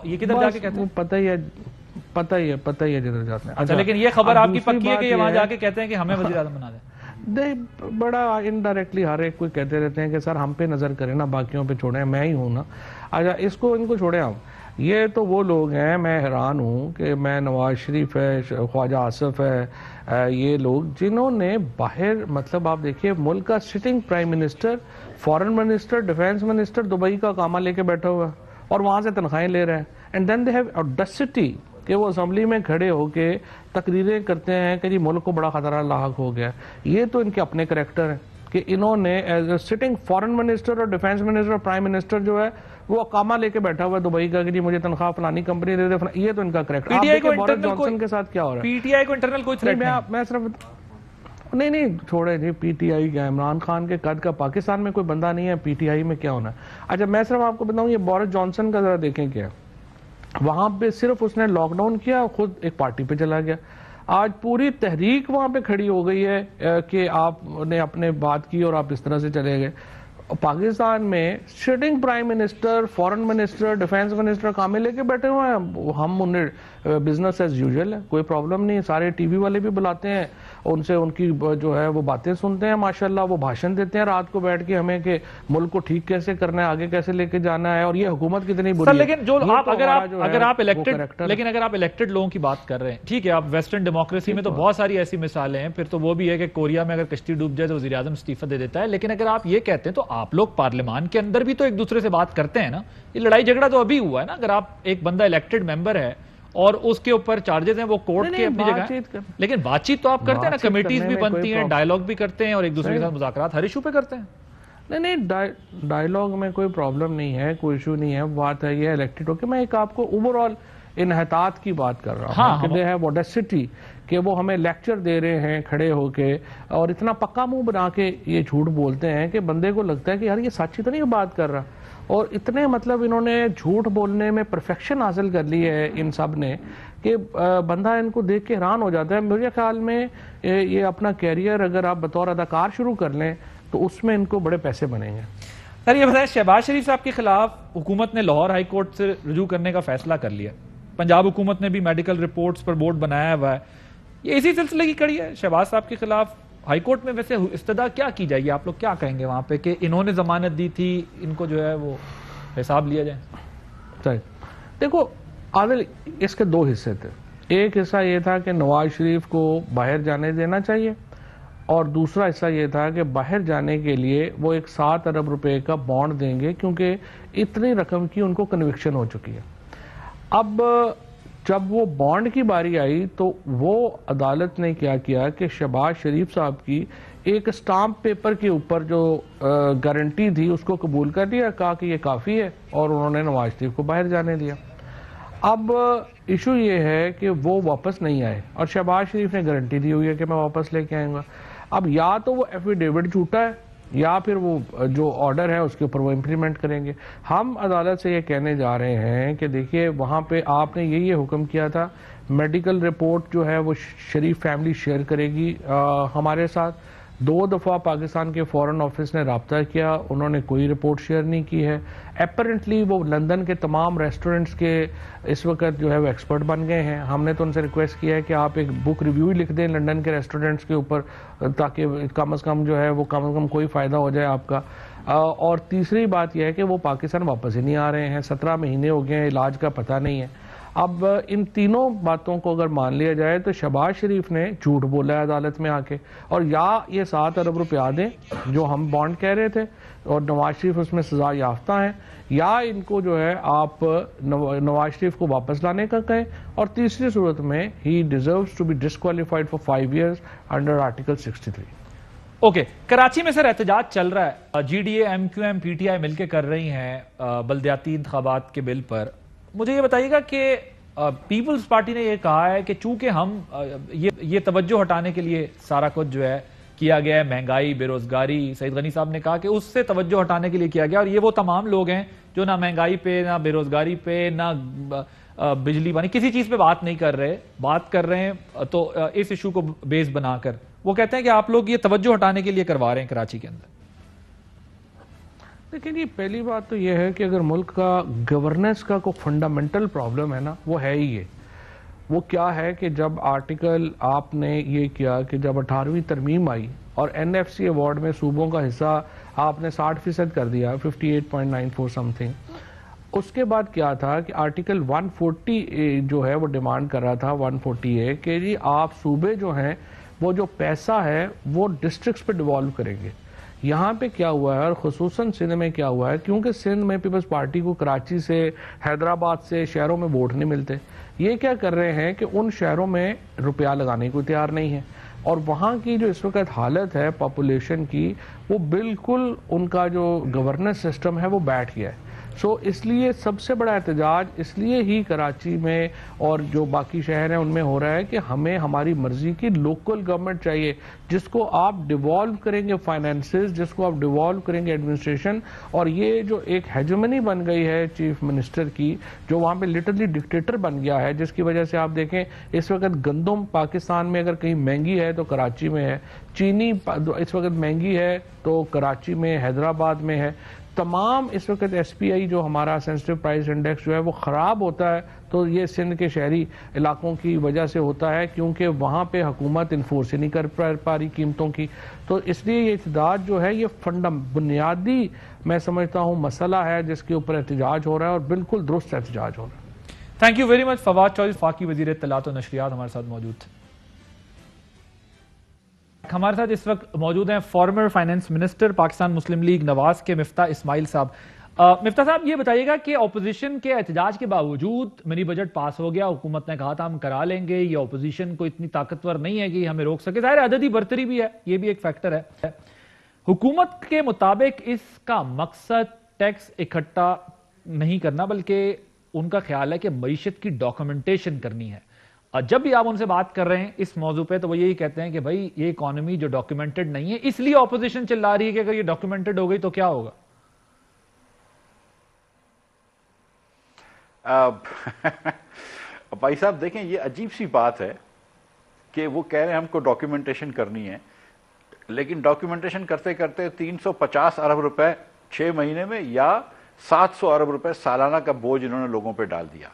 یہ کدھر جا کے کہتے ہیں؟ پتہ ہی ہے جدھر جاتے ہیں. اچھا، لیکن یہ خبر آپ کی پکی ہے کہ یہ وہاں جا کے کہتے ہیں کہ ہمیں وزیر اعظم بنا دیں؟ بڑا انڈائریکٹلی ہر ایک کوئی کہتے رہتے ہیں کہ سر ہم پہ نظر کریں نا، باقیوں پہ چھوڑیں، میں ہی ہوں نا. اچھا ان کو چھوڑیں ہم. یہ تو وہ لوگ ہیں، میں حیران ہوں کہ میں نواز شریف ہے، خواجہ آصف ہے، یہ لوگ جنہوں نے باہر مطلب آپ دیکھیے ملک کا sitting prime minister, foreign minister, defence minister Dubai کا کامہ لے کے بیٹھا ہوا ہے اور وہاں سے تنخواہیں لے رہے ہیں. اینڈ دین دے ہیو آڈیسٹی کہ وہ اسمبلی میں کھڑے ہو کے تقریریں کرتے ہیں کہ جی ملک کو بڑا خطرہ لاحق ہو گیا. یہ تو ان کے اپنے کریکٹر ہیں کہ انہوں نے as a sitting foreign minister اور ڈیفینس منسٹر اور پرائم منسٹر جو ہے وہ اقامہ لے کے بیٹھا ہوا ہے دبئی کا کہ جی مجھے تنخواہ فلانی کمپنی دے دے. یہ تو ان کا کریکٹر. پی ٹی آئی کو انٹرنل جانسن کے ساتھ کیا ہو رہا ہے؟ پی ٹی آئی کو انٹرنل کوئی تھریٹ نہیں. میں صرف نہیں چھوڑے جی، پی ٹی آئی کیا، عمران خان کے قد کا پاکستان میں کوئی بندہ نہیں ہے، پی ٹی آئی میں کیا ہونا ہے. اچھا میں صرف آپ کو بتاؤں یہ بورس جانسن کا ذرا دیکھیں کیا، وہاں پہ صرف اس نے لاک ڈاؤن کیا، خود ایک پارٹی پہ چلا گیا. آج پوری تحریک وہاں پہ کھڑی ہو گئی ہے کہ آپ نے اپنے بات کی اور آپ اس طرح سے چلے گئے. پاکستان میں sitting prime minister, foreign minister, defence minister کامے لے کے بیٹھے ہوئے ہیں. ہم انہیں بزنس ایز یوزل ہے، کوئی پرابلم نہیں. سارے ٹی وی والے بھی بلاتے ہیں، ان سے ان کی جو ہے وہ باتیں سنتے ہیں، ماشاءاللہ وہ بھاشن دیتے ہیں رات کو بیٹھ کے ہمیں کہ ملک کو ٹھیک کیسے کرنا ہے، آگے کیسے لے کے جانا ہے، اور یہ حکومت کتنی بری ہے. لیکن جو اگر آپ الیکٹڈ لوگوں کی بات کر رہے ہیں، ٹھیک ہے، آپ ویسٹرن ڈیموکریسی میں تو بہت ساری ایسی مثالیں ہیں، پھر تو وہ بھی ہے کہ کوریا میں اگر کشتی ڈوب جائے تو وزیر اعظم استعفیٰ دے دیتا ہے. لیکن اگر آپ یہ کہتے ہیں تو آپ لوگ پارلیمان کے اندر بھی تو ایک دوسرے سے بات کرتے ہیں نا. یہ لڑائی جھگڑا تو ابھی ہوا ہے نا. اگر آپ ایک بندہ الیکٹڈ ممبر ہے اور اس کے اوپر چارجز ہیں وہ کورٹ کے اپنی جگہ، لیکن بات چیت تو آپ کرتے ہیں نا، کمیٹیز بھی بنتی ہیں، ڈائیلاگ بھی کرتے ہیں اور ایک دوسرے کے ساتھ مذاکرات ہر ایشو پہ کرتے ہیں. نہیں ڈائیلاگ میں کوئی پرابلم نہیں ہے, کوئی ایشو نہیں ہے. بات ہے یہ الیکٹڈ ہو کے میں ایک آپ کو اوور آل انحطاط کی بات کر رہا ہوں کہ دے ہیو اوڈیسٹی, کہ وہ ہمیں لیکچر دے رہے ہیں کھڑے ہو کے اور اتنا پکا منہ بنا کے یہ جھوٹ بولتے ہیں کہ بندے کو لگتا ہے کہ یار یہ سچ تو نہیں بات کر رہا. اور اتنے مطلب انہوں نے جھوٹ بولنے میں پرفیکشن حاصل کر لی ہے ان سب نے کہ بندہ ان کو دیکھ کے حیران ہو جاتا ہے. میرے خیال میں یہ اپنا کیریئر اگر آپ بطور اداکار شروع کر لیں تو اس میں ان کو بڑے پیسے بنیں گے. سر یہ بتائیں, شہباز شریف صاحب کے خلاف حکومت نے لاہور ہائی کورٹ سے رجوع کرنے کا فیصلہ کر لیا. پنجاب حکومت نے بھی میڈیکل رپورٹس پر بورڈ بنایا ہوا ہے. یہ اسی سلسلے کی کڑی ہے شہباز صاحب کے خلاف ہائی کورٹ میں. ویسے استدعا کیا کی جائے گی, آپ لوگ کیا کہیں گے وہاں پہ کہ انہوں نے ضمانت دی تھی, ان کو جو ہے وہ حساب لیا جائے؟ صحیح. دیکھو عادل, اس کے دو حصے تھے. ایک حصہ یہ تھا کہ نواز شریف کو باہر جانے دینا چاہیے, اور دوسرا حصہ یہ تھا کہ باہر جانے کے لیے وہ ایک 7 ارب روپے کا بانڈ دیں گے کیونکہ اتنی رقم کی ان کو کنوکشن ہو چکی ہے. اب جب وہ بانڈ کی باری آئی تو وہ عدالت نے کیا کیا کہ شہباز شریف صاحب کی ایک اسٹامپ پیپر کے اوپر جو گارنٹی تھی اس کو قبول کر لیا, کہا کہ یہ کافی ہے, اور انہوں نے نواز شریف کو باہر جانے دیا. اب ایشو یہ ہے کہ وہ واپس نہیں آئے اور شہباز شریف نے گارنٹی دی ہوئی ہے کہ میں واپس لے کے آئیں گا. اب یا تو وہ ایفیڈیوٹ جھوٹا ہے یا پھر وہ جو آرڈر ہے اس کے اوپر وہ امپلیمنٹ کریں گے. ہم عدالت سے یہ کہنے جا رہے ہیں کہ دیکھیے وہاں پہ آپ نے یہ حکم کیا تھا, میڈیکل رپورٹ جو ہے وہ شریف فیملی شیئر کرے گی ہمارے ساتھ. 2 دفعہ پاکستان کے فورن آفس نے رابطہ کیا, انہوں نے کوئی رپورٹ شیئر نہیں کی ہے. اپیرنٹلی وہ لندن کے تمام ریسٹورنٹس کے اس وقت جو ہے وہ ایکسپرٹ بن گئے ہیں. ہم نے تو ان سے ریکویسٹ کیا ہے کہ آپ ایک بک ریویو لکھ دیں لندن کے ریسٹورنٹس کے اوپر تاکہ کم از کم جو ہے وہ کم از کم کوئی فائدہ ہو جائے آپ کا. اور تیسری بات یہ ہے کہ وہ پاکستان واپس ہی نہیں آ رہے ہیں, 17 مہینے ہو گئے ہیں, علاج کا پتہ نہیں ہے. اب ان تینوں باتوں کو اگر مان لیا جائے تو شہباز شریف نے جھوٹ بولا ہے عدالت میں آ کے, اور یا یہ 7 ارب روپیہ دیں جو ہم بانڈ کہہ رہے تھے اور نواز شریف اس میں سزا یافتہ ہیں, یا ان کو جو ہے آپ نواز شریف کو واپس لانے کا کہیں, اور تیسری صورت میں ہی deserves to be disqualified for 5 years under article 63. Okay, Karachi میں سر احتجاج چل رہا ہے, G D A, M Q M, P T I مل کے کر رہی ہیں بلدیاتی انتخابات کے بل پر. مجھے یہ بتائیے گا کہ پیپلز پارٹی نے یہ کہا ہے کہ چونکہ ہم یہ توجہ ہٹانے کے لیے سارا کچھ جو ہے کیا گیا ہے, مہنگائی, بے روزگاری, سعید غنی صاحب نے کہا کہ اس سے توجہ ہٹانے کے لیے کیا گیا, اور یہ وہ تمام لوگ ہیں جو نہ مہنگائی پہ, نہ بے روزگاری پہ, نہ بجلی پانی, کسی چیز پہ بات نہیں کر رہے ہیں تو اس ایشو کو بیس بنا کر وہ کہتے ہیں کہ آپ لوگ یہ توجہ ہٹانے کے لیے کروا رہے ہیں کراچی کے اندر. لیکن یہ پہلی بات تو یہ ہے کہ اگر ملک کا گورننس کا کوئی فنڈامنٹل پرابلم ہے نا, وہ ہے ہی یہ. وہ کیا ہے کہ جب آرٹیکل آپ نے یہ کیا کہ جب 18ویں ترمیم آئی اور این ایف سی ایوارڈ میں صوبوں کا حصہ آپ نے 60% کر دیا, 58.94 سم تھنگ, اس کے بعد کیا تھا کہ آرٹیکل 140 جو ہے وہ ڈیمانڈ کر رہا تھا 140 کہ جی آپ صوبے جو ہیں وہ جو پیسہ ہے وہ ڈسٹرکٹس پہ ڈیوالو کریں گے. یہاں پہ کیا ہوا ہے, اور خصوصاً سندھ میں کیا ہوا ہے, کیونکہ سندھ میں پیپلز پارٹی کو کراچی سے, حیدرآباد سے, شہروں میں ووٹ نہیں ملتے, یہ کیا کر رہے ہیں کہ ان شہروں میں روپیہ لگانے کو تیار نہیں ہے, اور وہاں کی جو اس وقت حالت ہے پاپولیشن کی, وہ بالکل ان کا جو گورننس سسٹم ہے وہ بیٹھ گیا ہے. سو اس لیے سب سے بڑا احتجاج اس لیے ہی کراچی میں اور جو باقی شہر ہیں ان میں ہو رہا ہے کہ ہمیں ہماری مرضی کی لوکل گورنمنٹ چاہیے جس کو آپ ڈیوالو کریں گے فائنینسز, جس کو آپ ڈیوالو کریں گے ایڈمنسٹریشن. اور یہ جو ایک ہیجمنی بن گئی ہے چیف منسٹر کی, جو وہاں پہ لٹرلی ڈکٹیٹر بن گیا ہے, جس کی وجہ سے آپ دیکھیں اس وقت گندم پاکستان میں اگر کہیں مہنگی ہے تو کراچی میں ہے, چینی اس وقت مہنگی ہے تو کراچی میں, حیدرآباد میں ہے. تمام اس وقت ایس پی آئی جو ہمارا سینسٹیو پرائس انڈیکس جو ہے وہ خراب ہوتا ہے تو یہ سندھ کے شہری علاقوں کی وجہ سے ہوتا ہے, کیونکہ وہاں پہ حکومت انفورس ہی نہیں کر پا رہی قیمتوں کی. تو اس لیے یہ احتجاج جو ہے یہ بنیادی میں سمجھتا ہوں مسئلہ ہے جس کے اوپر احتجاج ہو رہا ہے, اور بالکل درست احتجاج ہو رہا ہے. تھینک یو ویری مچ. فواد چوہدری, وفاقی وزیر اطلاعات و نشریات, ہمارے ساتھ موجود تھے. ہمارے ساتھ اس وقت موجود ہیں فارمر فائنانس منسٹر پاکستان مسلم لیگ نواز کے مفتاح اسماعیل صاحب. مفتاح صاحب یہ بتائیے گا کہ اپوزیشن کے احتجاج کے باوجود منی بجٹ پاس ہو گیا, حکومت نے کہا تھا ہم کرا لیں گے, یہ اپوزیشن کو اتنی طاقتور نہیں ہے کہ ہمیں روک سکے, ظاہر عددی برتری بھی ہے, یہ بھی ایک فیکٹر ہے. حکومت کے مطابق اس کا مقصد ٹیکس اکٹھا نہیں کرنا بلکہ ان کا خیال ہے کہ معیشت کی ڈاکومنٹیشن کرنی ہے. اور جب بھی آپ ان سے بات کر رہے ہیں اس موضوع پہ تو وہ یہی کہتے ہیں کہ بھائی یہ اکانومی جو ڈاکومنٹڈ نہیں ہے اس لیے اپوزیشن چلا رہی ہے کہ اگر یہ ڈاکومنٹڈ ہو گئی تو کیا ہوگا. بھائی صاحب دیکھیں یہ عجیب سی بات ہے کہ وہ کہہ رہے ہیں ہم کو ڈاکیومنٹیشن کرنی ہے لیکن ڈاکیومنٹیشن کرتے کرتے 350 ارب روپے 6 مہینے میں یا 700 ارب روپے سالانہ کا بوجھ انہوں نے لوگوں پہ ڈال دیا.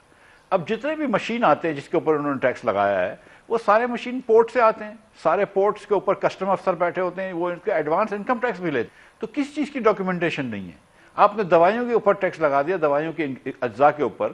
اب جتنے بھی مشین آتے ہیں جس کے اوپر انہوں نے ٹیکس لگایا ہے وہ سارے مشین پورٹ سے آتے ہیں, سارے پورٹس کے اوپر کسٹم افسر بیٹھے ہوتے ہیں, وہ ان کے ایڈوانس انکم ٹیکس بھی لیتے. تو کس چیز کی ڈاکیومنٹیشن نہیں ہے؟ آپ نے دوائیوں کے اوپر ٹیکس لگا دیا, دوائیوں کے اجزاء کے اوپر.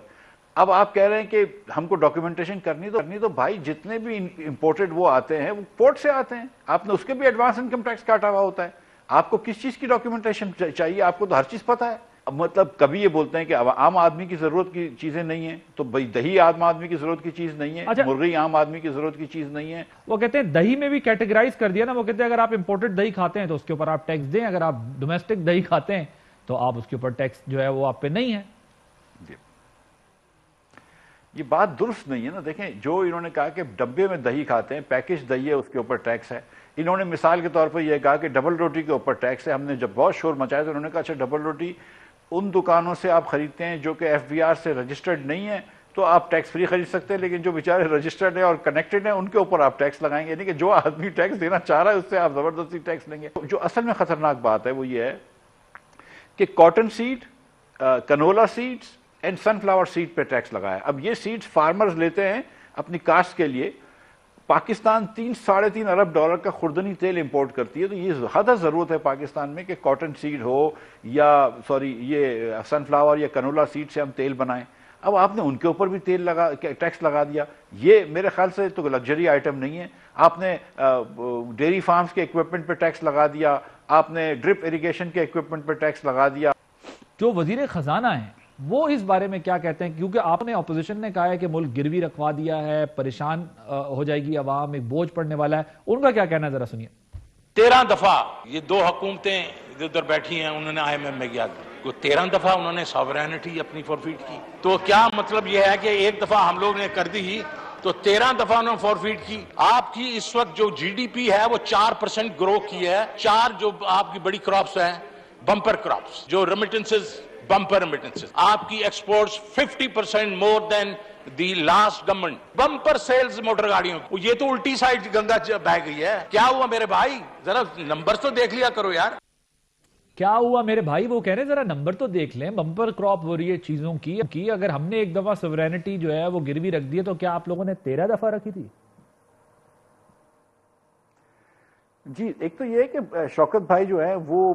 اب آپ کہہ رہے ہیں کہ ہم کو ڈاکیومنٹیشن کرنی تو بھائی جتنے بھی امپورٹڈ وہ آتے ہیں وہ پورٹ سے آتے ہیں, آپ نے اس کے بھی ایڈوانس انکم ٹیکس کاٹا ہوا ہوتا ہے. آپ کو کس چیز کی ڈاکیومنٹیشن چاہیے؟ آپ کو تو ہر چیز پتہ ہے. اب مطلب کبھی یہ بولتے ہیں کہ عام آدمی کی ضرورت کی چیزیں نہیں ہیں, تو بھائی دہی عام آدمی کی ضرورت کی چیز نہیں ہے, مرغی عام آدمی کی ضرورت کی چیز نہیں ہے. وہ کہتے ہیں دہی میں بھی کیٹیگرائز کر دیا نا, وہ کہتے ہیں اگر آپ امپورٹڈ دہی کھاتے ہیں تو اس کے اوپر آپ ٹیکس دیں, اگر آپ ڈومیسٹک دہی کھاتے ہیں تو آپ اس کے اوپر ٹیکس جو ہے وہ آپ پہ نہیں ہے. یہ بات درست نہیں ہے نا. دیکھیں جو انہوں نے کہا کہ ڈبے میں دہی کھاتے ہیں, پیکج دہی ہے, اس کے اوپر ٹیکس ہے. انہوں نے مثال کے طور پر یہ کہا کہ ڈبل روٹی کے اوپر ٹیکس ہے. ہم نے جب بہت شور مچایا تو انہوں نے کہا اچھا ڈبل روٹی ان دکانوں سے آپ خریدتے ہیں جو کہ ایف بی آر سے رجسٹرڈ نہیں ہے تو آپ ٹیکس فری خرید سکتے ہیں, لیکن جو بیچارے رجسٹرڈ ہیں اور کنیکٹڈ ہیں ان کے اوپر آپ ٹیکس لگائیں گے. یعنی کہ جو آدمی ٹیکس دینا چاہ رہا ہے اس سے آپ زبردستی ٹیکس لیں گے. جو اصل میں خطرناک بات ہے وہ یہ ہے کہ cotton seed, canola seeds and sunflower seed پہ ٹیکس لگایا. اب یہ سیڈز فارمرز لیتے ہیں اپنی کاشت کے لیے. پاکستان 3-3.5 ارب ڈالر کا خوردنی تیل امپورٹ کرتی ہے, تو یہ حد ضرورت ہے پاکستان میں کہ کاٹن سیڈ ہو یا یہ سن فلاور یا کنولا سیڈ سے ہم تیل بنائیں. اب آپ نے ان کے اوپر بھی ٹیکس لگا دیا. یہ میرے خیال سے تو لگژری آئٹم نہیں ہے. آپ نے ڈیری فارمز کے اکوپمنٹ پہ ٹیکس لگا دیا, آپ نے ڈرپ اریگیشن کے اکوپمنٹ پہ ٹیکس لگا دیا. جو وزیر خزانہ ہیں وہ اس بارے میں کیا کہتے ہیں؟ کیونکہ آپ نے اپوزیشن نے کہا ہے کہ ملک گروی رکھوا دیا ہے, پریشان ہو جائے گی عوام, ایک بوجھ پڑنے والا ہے. ان کا کیا کہنا ہے ذرا سنیے. 13 دفعہ یہ 2 حکومتیں ادھر بیٹھی ہیں, انہوں نے آئی ایم ایف میں گیا 13 دفعہ انہوں نے ساورینٹی اپنی فورفیٹ کی. تو کیا مطلب یہ ہے کہ ایک دفعہ ہم لوگ نے کر دی تو 13 دفعہ انہوں نے فورفیٹ کی؟ آپ کی اس وقت جو جی ڈی پی ہے وہ 4% گرو کی ہے. 4 جو آپ کی بڑی کراپس ہیں, بمپر کراپس, جو ریمیٹنسز, بمپر ریمیٹنسز, آپ کی exports 50% more than the last government. Bumper sales motor گاڑیوں, یہ تو الٹی سائڈ گنگا بہ گئی ہے. کیا ہوا میرے بھائی؟ ذرا نمبر تو دیکھ لیا کرو یار. کیا ہوا میرے بھائی؟ وہ کہہ رہے ذرا نمبر تو دیکھ لیں. بمپر کراپ ہو رہی ہے چیزوں کی. اگر ہم نے ایک دفعہ سوورینٹی جو ہے وہ گروی رکھ دی ہے تو کیا آپ لوگوں نے 13 دفعہ رکھی تھی؟ جی ایک تو یہ ہے کہ شوکت بھائی جو ہیں وہ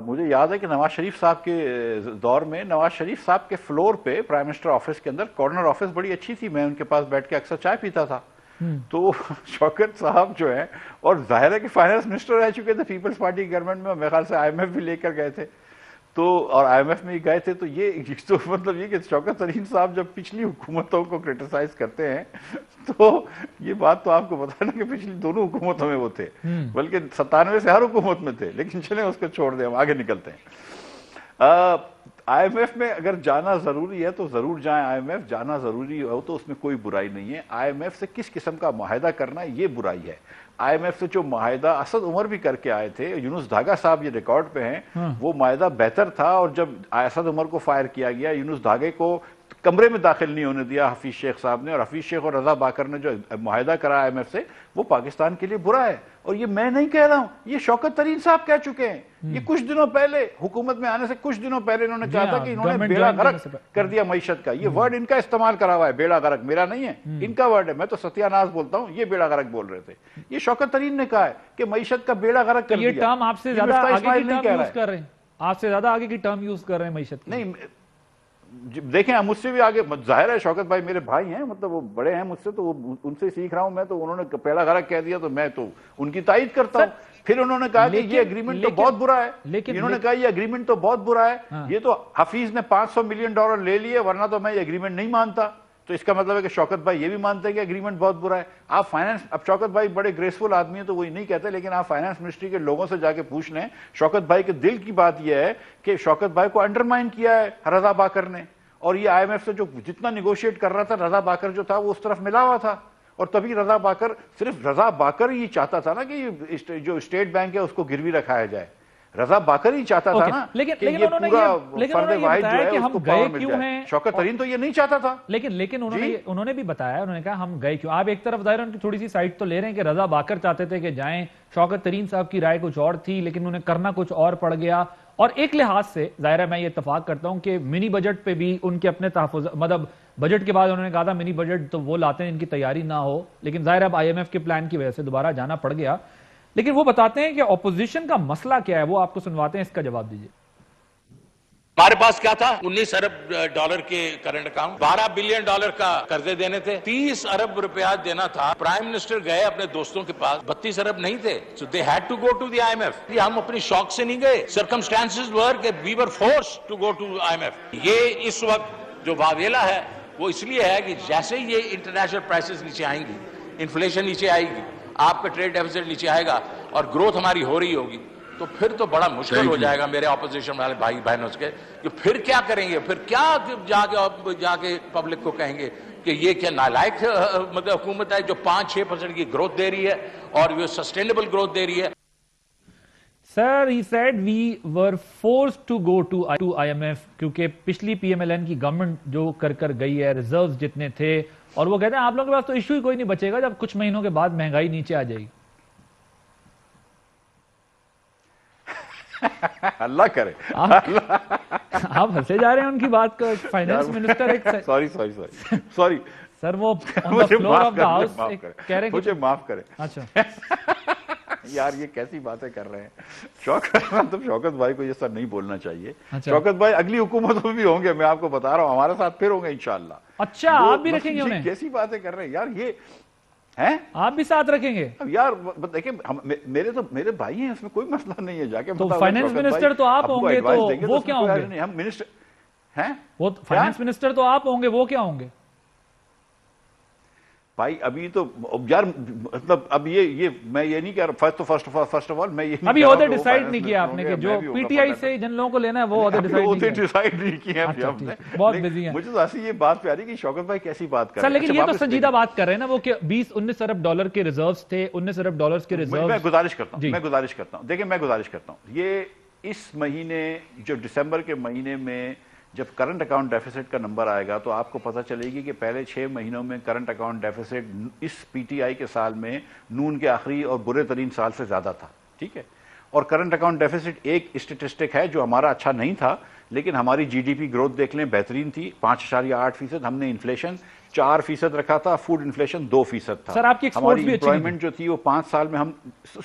مجھے یاد ہے کہ نواز شریف صاحب کے دور میں نواز شریف صاحب کے فلور پہ پرائم منسٹر آفس کے اندر کارنر آفس بڑی اچھی تھی, میں ان کے پاس بیٹھ کے اکثر چائے پیتا تھا. تو شوکت صاحب جو ہیں, اور ظاہر ہے کہ فائنانس منسٹر رہ چکے تھے پیپلز پارٹی گورنمنٹ میں, میرے خیال سے آئی ایم ایف بھی لے کر گئے تھے تو, اور آئی ایم ایف میں ہی گئے تھے. تو یہ تو مطلب یہ کہ شوکت ترین صاحب جب پچھلی حکومتوں کو کرٹیسائز کرتے ہیں تو یہ بات تو آپ کو پتا نا کہ پچھلی دونوں حکومتوں میں وہ تھے, بلکہ 97 سے ہر حکومت میں تھے. لیکن چلیں اس کو چھوڑ دیں, ہم آگے نکلتے ہیں. آئی ایم ایف میں اگر جانا ضروری ہے تو ضرور جائیں. آئی ایم ایف جانا ضروری ہو تو اس میں کوئی برائی نہیں ہے. آئی ایم ایف سے کس قسم کا معاہدہ کرنا ہے یہ برائی ہے. آئی ایم ایف سے جو معاہدہ اسد عمر بھی کر کے آئے تھے, یونس دھاگا صاحب یہ ریکارڈ پہ ہیں, وہ معاہدہ بہتر تھا. اور جب اسد عمر کو فائر کیا گیا, یونس دھاگے کو کمرے میں داخل نہیں ہونے دیا حفیظ شیخ صاحب نے, اور حفیظ شیخ اور رضا باکر نے جو معاہدہ کرا آئی ایم ایف سے, وہ پاکستان کے لیے برا ہے. اور یہ میں نہیں کہہ رہا ہوں, یہ شوکت ترین صاحب کہہ چکے ہیں. یہ کچھ دنوں پہلے, حکومت میں آنے سے کچھ دنوں پہلے انہوں نے کہا تھا کہ انہوں نے بیڑا غرق کر دیا معیشت کا. یہ ورڈ ان کا استعمال کرا ہوا ہے, بیڑا غرق, میرا نہیں ہے, ان کا ورڈ ہے. میں تو ستیہ ناز بولتا ہوں, یہ بیڑا غرق بول رہے تھے. یہ شوکت ترین نے کہا ہے کہ معیشت کا بیڑا غرق کر دیا. یہ ٹرم آپ سے زیادہ آگے کی ٹرم یوز کر رہے ہیں, آپ سے زیادہ آگے کی ٹرم یوز کر رہے ہیں معیشت کی. نہیں دیکھیں مجھ سے بھی آگے, ظاہر ہے شوکت بھائی میرے بھائی ہیں, مطلب وہ بڑے ہیں مجھ سے, تو ان سے سیکھ رہا ہوں میں. تو انہوں نے بیڑا غرق کہہ دیا تو میں تو ان کی تائید کرتا ہوں. پھر انہوں نے کہا کہ یہ اگریمنٹ تو بہت برا ہے, انہوں نے کہا یہ اگریمنٹ تو بہت برا ہے, یہ تو حفیظ نے $500 ملین لے لیے, ورنہ تو میں یہ اگریمنٹ نہیں مانتا. تو اس کا مطلب ہے کہ شوکت بھائی یہ بھی مانتے ہیں کہ اگریمنٹ بہت برا ہے. آپ فائنانس, اب شوکت بھائی بڑے گریسفل آدمی ہیں تو وہی نہیں کہتے, لیکن آپ فائنانس منسٹری کے لوگوں سے جا کے پوچھ لیں, شوکت بھائی کے دل کی بات یہ ہے کہ شوکت بھائی کو انڈرمائن کیا ہے رضا باکر نے, اور یہ آئی ایم ایف سے جو جتنا نیگوشیٹ کر رہا تھا رضا باکر جو تھا وہ اس طرف ملا ہوا تھا, اور تبھی رضا باکر, صرف رضا باکر ہی چاہتا تھا نا کہ جو اسٹیٹ بینک ہے اس کو گروی رکھایا جائے, رضا باکر ہی چاہتا تھا نا کہ یہ پورا فرد واحد جو ہے اس کو پاور مل جائے. شوکت ترین تو یہ نہیں چاہتا تھا. لیکن انہوں نے بھی بتایا, انہوں نے کہا ہم گئے کیوں. آپ ایک طرف ظاہر ان کی تھوڑی سی سائٹ تو لے رہے ہیں کہ رضا باکر چاہتے تھے کہ جائیں, شوکت ترین صاحب کی رائے کچھ اور تھی, لیکن انہیں کرنا کچھ اور پڑ گیا. اور ایک لحاظ سے ظاہر ہے میں یہ اتفاق کرتا ہوں کہ منی بجٹ پہ بھی ان کے اپنے تحفظ, مطلب بجٹ کے بعد انہوں نے کہا تھا منی بجٹ تو وہ لاتے ہیں ان کی تیاری نہ ہو, لیکن ظاہر اب آئی ایم ایف کے پلان کی وجہ سے دوبارہ جانا پڑ گیا. لیکن وہ بتاتے ہیں کہ اپوزیشن کا مسئلہ کیا ہے, وہ آپ کو سنواتے ہیں, اس کا جواب دیجئے. ہمارے پاس کیا تھا, 19 ارب ڈالر کے کرنٹ اکاؤنٹ, 12 بلین ڈالر کا قرضے دینے تھے, 30 ارب روپیہ دینا تھا. پرائم منسٹر گئے اپنے دوستوں کے پاس, 32 ارب نہیں تھے, so they had to go to the IMF. ہم اپنی شوق سے نہیں گئے, circumstances were کہ we were forced to go to IMF. یہ اس وقت جو واویلا ہے وہ اس لیے ہے کہ جیسے ہی یہ انٹرنیشنل پرائسز نیچے آئیں گی, انفلیشن نیچے آئے گی, آپ کا ٹریڈ ڈیفیسٹ نیچے آئے گا اور گروتھ ہماری ہو رہی ہوگی, تو پھر تو بڑا مشکل ہو جائے گا میرے اپوزیشن والے بھائی بہنوں کے کہ پھر کیا کریں گے, پھر کیا جا کے پبلک کو کہیں گے کہ یہ کیا نالائق مطلب حکومت ہے جو 5-6% کی گروتھ دے رہی ہے اور یہ سسٹینیبل گروتھ دے رہی ہے. Sir, he said we were forced to go to IMF کیونکہ پچھلی پی ایم ایل این کی گورنمنٹ جو کر گئی ہے, ریزروز جتنے تھے, اور وہ کہتے ہیں آپ لوگوں کے پاس تو ایشو ہی کوئی نہیں بچے گا جب کچھ مہینوں کے بعد مہنگائی نیچے آ جائے گی. اللہ کرے. آپ ہنسے جا رہے ہیں ان کی بات کو. فائنانس منسٹر ایک سوری سر وہ on the floor of the house کہہ رہے ہیں مجھے معاف کرے. اچھا یار یہ کیسی باتیں کر رہے ہیں شوکت بھائی کو یہ سب نہیں بولنا چاہیے. شوکت بھائی اگلی حکومتوں میں بھی ہوں گے, میں آپ کو بتا رہا ہوں, ہمارے ساتھ پھر ہوں گے انشاءاللہ. اچھا آپ بھی رکھیں گے انہیں؟ کیسی باتیں کر رہے ہیں یار یہ ہیں, آپ بھی ساتھ رکھیں گے یار. دیکھیں میرے بھائی ہیں, اس میں کوئی مسئلہ نہیں ہے. جا کے تو فائنانس منسٹر تو آپ ہوں گے, تو وہ کیا ہوں گے؟ ہم منسٹر ہیں, وہ فائنانس منسٹر تو آپ ہوں گے, وہ کیا ہوں گے بھائی؟ ابھی تو یار مطلب اب یہ میں یہ نہیں کہہ رہا, فرسٹ آف آل میں یہ ابھی عہدے ڈیسائیڈ نہیں کیا آپ نے کہ جو پی ٹی آئی سے جن لوگوں کو لینا ہے وہ عہدے ڈیسائیڈ نہیں کیے ہیں ہم نے. بہت بزی ہیں. مجھے تو ایسی یہ بات پیاری کہ شوکت بھائی کیسی بات کر رہے ہیں. لیکن یہ تو سنجیدہ بات کر رہے ہیں نا وہ کہ 19 ارب ڈالر کے ریزروز تھے, 19 ارب ڈالر کے ریزروز. میں گزارش کرتا ہوں دیکھیں میں گزارش کرتا ہوں, یہ اس مہینے جو دسمبر کے مہینے میں جب کرنٹ اکاؤنٹ ڈیفیسٹ کا نمبر آئے گا تو آپ کو پتہ چلے گی کہ پہلے 6 مہینوں میں کرنٹ اکاؤنٹ ڈیفیسٹ اس پی ٹی آئی کے سال میں نون کے آخری اور برے ترین سال سے زیادہ تھا. ٹھیک ہے, اور کرنٹ اکاؤنٹ ڈیفیسٹ ایک اسٹیٹسٹک ہے جو ہمارا اچھا نہیں تھا, لیکن ہماری جی ڈی پی گروتھ دیکھ لیں بہترین تھی, 5.8%. ہم نے انفلیشن 4% رکھا تھا, فوڈ انفلیشن 2% تھا. سر آپ کی ہماری امپلائمنٹ جو تھی وہ 5 سال میں, ہم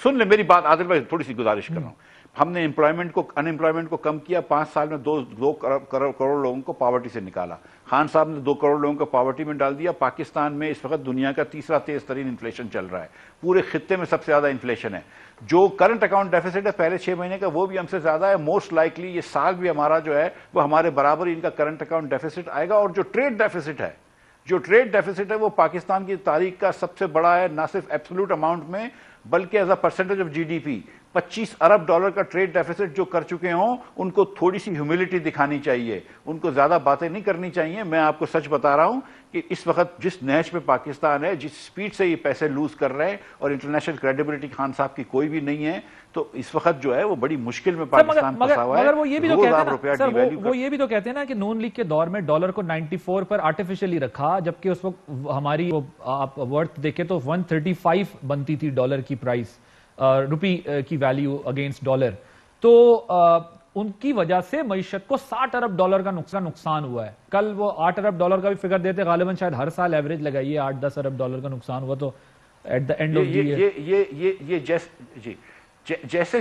سن لیں میری بات عادل بھائی, تھوڑی سی گزارش کر رہا ہوں, ہم نے ان امپلائمنٹ کو کم کیا, 5 سال میں 2 کروڑ لوگوں کو پاورٹی سے نکالا. خان صاحب نے 2 کروڑ لوگوں کو پاورٹی میں ڈال دیا. پاکستان میں اس وقت دنیا کا تیسرا تیز ترین انفلیشن چل رہا ہے, پورے خطے میں سب سے زیادہ انفلیشن ہے. جو کرنٹ اکاؤنٹ ڈیفیسٹ ہے پہلے 6 مہینے کا وہ بھی ہم سے زیادہ ہے. موسٹ لائکلی یہ سال بھی ہمارا جو ہے وہ ہمارے برابر ان کا کرنٹ اکاؤنٹ ڈیفیسٹ آئے گا. اور جو ٹریڈ ڈیفیسٹ ہے وہ پاکستان کی تاریخ کا سب سے بڑا ہے, نہ صرف ایبسولوٹ اماؤنٹ میں بلکہ as a percentage of G D P. 25 ارب ڈالر کا ٹریڈ ڈیفیسٹ جو کر چکے ہوں ان کو تھوڑی سی ہیوملٹی دکھانی چاہیے, ان کو زیادہ باتیں نہیں کرنی چاہیے. میں آپ کو سچ بتا رہا ہوں کہ اس وقت جس نہج پہ پاکستان ہے, جس سپیڈ سے یہ پیسے لوز کر رہے ہیں, اور انٹرنیشنل کریڈیبلٹی خان صاحب کی کوئی بھی نہیں ہے, تو اس وقت جو ہے وہ بڑی مشکل میں پاکستان پھنسا ہوا ہے. مگر وہ یہ بھی تو کہتے ہیں نا کہ نون لیگ کے دور میں ڈالر کو 94 پر آرٹیفیشلی رکھا, جبکہ اس وقت ہماری آپ ورتھ دیکھیں تو 135 بنتی تھی ڈالر کی پرائس, روپی کی ویلیو اگینسٹ ڈالر. تو ان کی وجہ سے معیشت کو 60 ارب ڈالر کا نقصان ہوا ہے. کل وہ 8 ارب ڈالر کا بھی فگر دیتے, غالباً شاید ہر سال ایوریج لگائیے 8-10 ارب ڈالر کا نقصان ہوا. تو at the end of the جیسے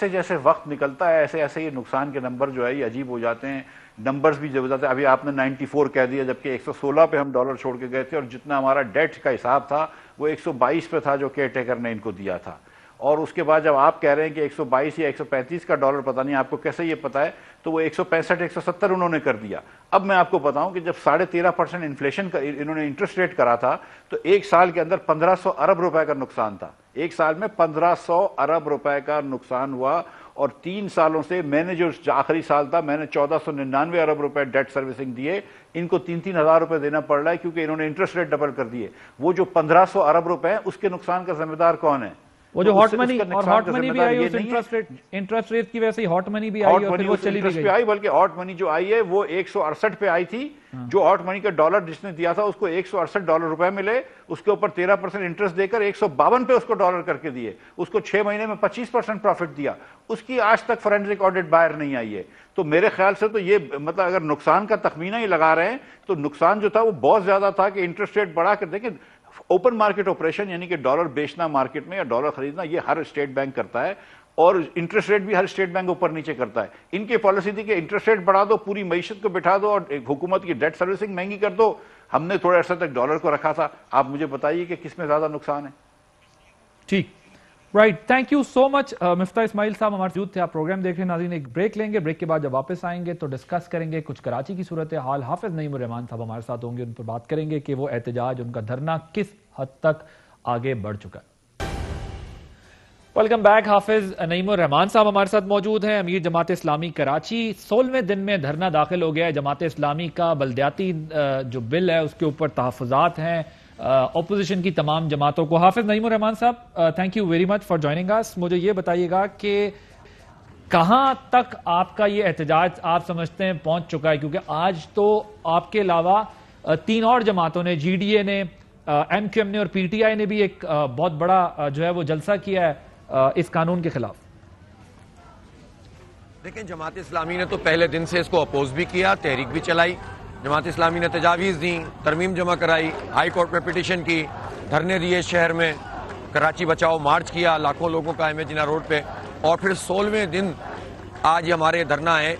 جیسے وقت نکلتا ہے ایسے ایسے یہ نقصان کے نمبر جو ہے یہ عجیب ہو جاتے ہیں. نمبرز بھی جب جاتے ہیں, ابھی آپ نے 94 کہہ دیا جبکہ 116 پہ ہم ڈالر چھوڑ کے گئے تھے, اور جتنا ہمارا ڈیٹ کا حساب تھا وہ 122 پہ تھا جو کیئر ٹیکر نے ان کو دیا تھا. اور اس کے بعد جب آپ کہہ رہے ہیں کہ 122 یا 135 کا ڈالر پتہ نہیں آپ کو کیسے یہ پتا ہے، تو وہ 165 170 انہوں نے کر دیا۔ اب میں آپ کو بتاؤں کہ جب 13.5% انفلیشن کا انہوں نے انٹرسٹ ریٹ کرا تھا تو ایک سال کے اندر 1500 ارب روپے کا نقصان تھا، ایک سال میں 1500 ارب روپے کا نقصان ہوا، اور 3 سالوں سے میں نے جو آخری سال تھا میں نے 1499 ارب روپے ڈیٹ سروسنگ دیے، ان کو 3-3 ہزار روپے دینا پڑ رہا ہے کیونکہ انہوں نے انٹرسٹ ریٹ ڈبل کر دیے۔ وہ جو 1500 ارب روپے ہیں اس کے نقصان کا ذمہ دار کون ہے؟ وہ جو ہاٹ منی، اور ہاٹ منی بھی آئی اس انٹرسٹ ریٹ کی وجہ سے ہاٹ منی بھی آئی اور پھر وہ چلی بھی گئی۔ بلکہ ہاٹ منی جو آئی ہے وہ 168 پہ آئی تھی، جو ہاٹ منی کا ڈالر جس نے دیا تھا اس کو 168 ڈالر روپے ملے، اس کے اوپر 13% انٹرسٹ دے کر 152 پہ اس کو ڈالر کر کے دیے، اس کو 6 مہینے میں 25% پروفٹ دیا، اس کی آج تک فورینسک آڈٹ باہر نہیں آئی ہے۔ تو میرے خیال سے تو یہ مطلب اگر نقصان کا تخمینہ ہی لگا رہے ہیں تو نقصان جو تھا وہ بہت زیادہ تھا کہ انٹرسٹ ریٹ بڑھا کر دیکھیں اوپن مارکیٹ آپریشن یعنی کہ ڈالر بیچنا مارکیٹ میں یا ڈالر خریدنا یہ ہر اسٹیٹ بینک کرتا ہے، اور انٹرسٹ ریٹ بھی ہر اسٹیٹ بینک اوپر نیچے کرتا ہے۔ ان کی پالیسی تھی کہ انٹرسٹ ریٹ بڑھا دو، پوری معیشت کو بٹھا دو اور حکومت کی ڈیٹ سروسنگ مہنگی کر دو۔ ہم نے تھوڑے عرصے تک ڈالر کو رکھا تھا، آپ مجھے بتائیے کہ کس میں زیادہ نقصان ہے؟ ٹھیک، رائٹ، تھینک یو سو مچ مفتاح اسماعیل صاحب ہمارے موجود تھے۔ آپ پروگرام دیکھ رہے ہیں ناظرین، ایک بریک لیں گے، بریک کے بعد جب واپس آئیں گے تو ڈسکس کریں گے کچھ کراچی کی صورتحال۔ حافظ نعیم الرحمان صاحب ہمارے ساتھ ہوں گے، ان پر بات کریں گے کہ وہ احتجاج، ان کا دھرنا کس حد تک آگے بڑھ چکا ہے۔ ویلکم بیک، حافظ نعیم الرحمان صاحب ہمارے ساتھ موجود ہیں، امیر جماعت اسلامی کراچی۔ 16ویں دن میں دھرنا داخل ہو گیا ہے جماعت اسلامی کا، بلدیاتی جو بل ہے اس کے اوپر تحفظات ہیں اپوزیشن کی تمام جماعتوں کو۔ حافظ نعیم الرحمان صاحب، thank you very much for joining اس۔ مجھے یہ بتائیے گا کہ کہاں تک آپ کا یہ احتجاج آپ سمجھتے ہیں پہنچ چکا ہے، کیونکہ آج تو آپ کے علاوہ 3 اور جماعتوں نے، جی ڈی اے نے، ایم کیو ایم نے اور پی ٹی آئی نے بھی ایک بہت بڑا جو ہے وہ جلسہ کیا ہے اس قانون کے خلاف۔ دیکھیں، جماعت اسلامی نے تو پہلے دن سے اس کو اپوز بھی کیا، تحریک بھی چلائی۔ جماعت اسلامی نے تجاویز دیں، ترمیم جمع کرائی، ہائی کورٹ میں پٹیشن کی، دھرنے دیے شہر میں، کراچی بچاؤ مارچ کیا لاکھوں لوگوں کا ایم اے جناح روڈ پہ، اور پھر 16ویں دن آج ہمارے دھرنا ہے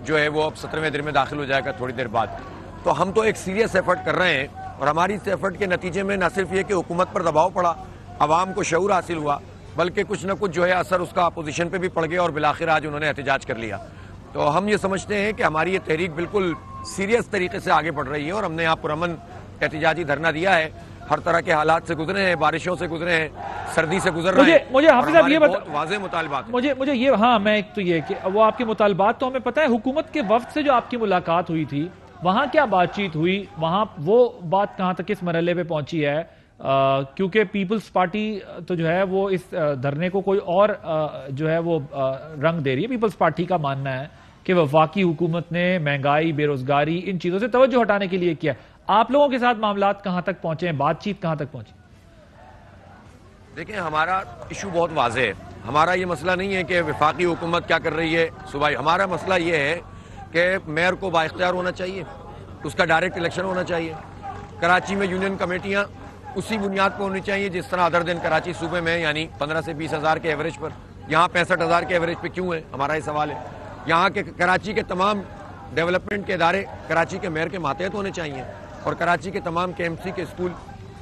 جو ہے وہ اب 17ویں دن میں داخل ہو جائے گا تھوڑی دیر بعد۔ تو ہم تو ایک سیریس ایفرٹ کر رہے ہیں، اور ہماری اس ایفرٹ کے نتیجے میں نہ صرف یہ کہ حکومت پر دباؤ پڑا، عوام کو شعور حاصل ہوا، بلکہ کچھ نہ کچھ جو ہے اثر اس کا اپوزیشن پہ بھی پڑ گیا، اور بالآخر آج انہوں نے احتجاج کر لیا۔ تو ہم یہ سمجھتے ہیں کہ ہماری یہ تحریک بالکل سیریس طریقے سے آگے بڑھ رہی ہے، اور ہم نے یہاں پرامن احتجاجی دھرنا دیا ہے، ہر طرح کے حالات سے گزرے ہیں، بارشوں سے گزرے ہیں، سردی سے گزر رہے ہیں۔ مجھے حافظ صاحب یہ بہت واضح مطالبات ہیں۔ مجھے یہ ہاں میں ایک تو یہ کہ وہ آپ کے مطالبات تو ہمیں پتہ ہے، حکومت کے وفد سے جو آپ کی ملاقات ہوئی تھی وہاں کیا بات چیت ہوئی، وہاں وہ بات کہاں تک کس مرحلے پہ پہنچی ہے؟ کیونکہ پیپلز پارٹی تو جو ہے وہ اس دھرنے کو کوئی اور جو ہے وہ رنگ دے رہی ہے۔ پیپلز پارٹی کا ماننا ہے کہ وفاقی حکومت نے مہنگائی، بے روزگاری، ان چیزوں سے توجہ ہٹانے کے لیے کیا۔ آپ لوگوں کے ساتھ معاملات کہاں تک پہنچے ہیں، بات چیت کہاں تک پہنچی؟ دیکھیں، ہمارا ایشو بہت واضح ہے۔ ہمارا یہ مسئلہ نہیں ہے کہ وفاقی حکومت کیا کر رہی ہے صوبائی، ہمارا مسئلہ یہ ہے کہ میئر کو بااختیار ہونا چاہیے، اس کا ڈائریکٹ الیکشن ہونا چاہیے، کراچی میں یونین کمیٹیاں اسی بنیاد پر ہونی چاہیے جس طرح ادر دن کراچی صوبے میں، یعنی 15 سے 20 ہزار کے ایوریج پر، یہاں 65,000 کے ایوریج پہ کیوں ہے، ہمارا یہ سوال ہے۔ یہاں کے کراچی کے تمام ڈیولپمنٹ کے ادارے کراچی کے میئر کے ماتحت ہونے چاہیے، اور کراچی کے تمام کے ایم سی کے اسکول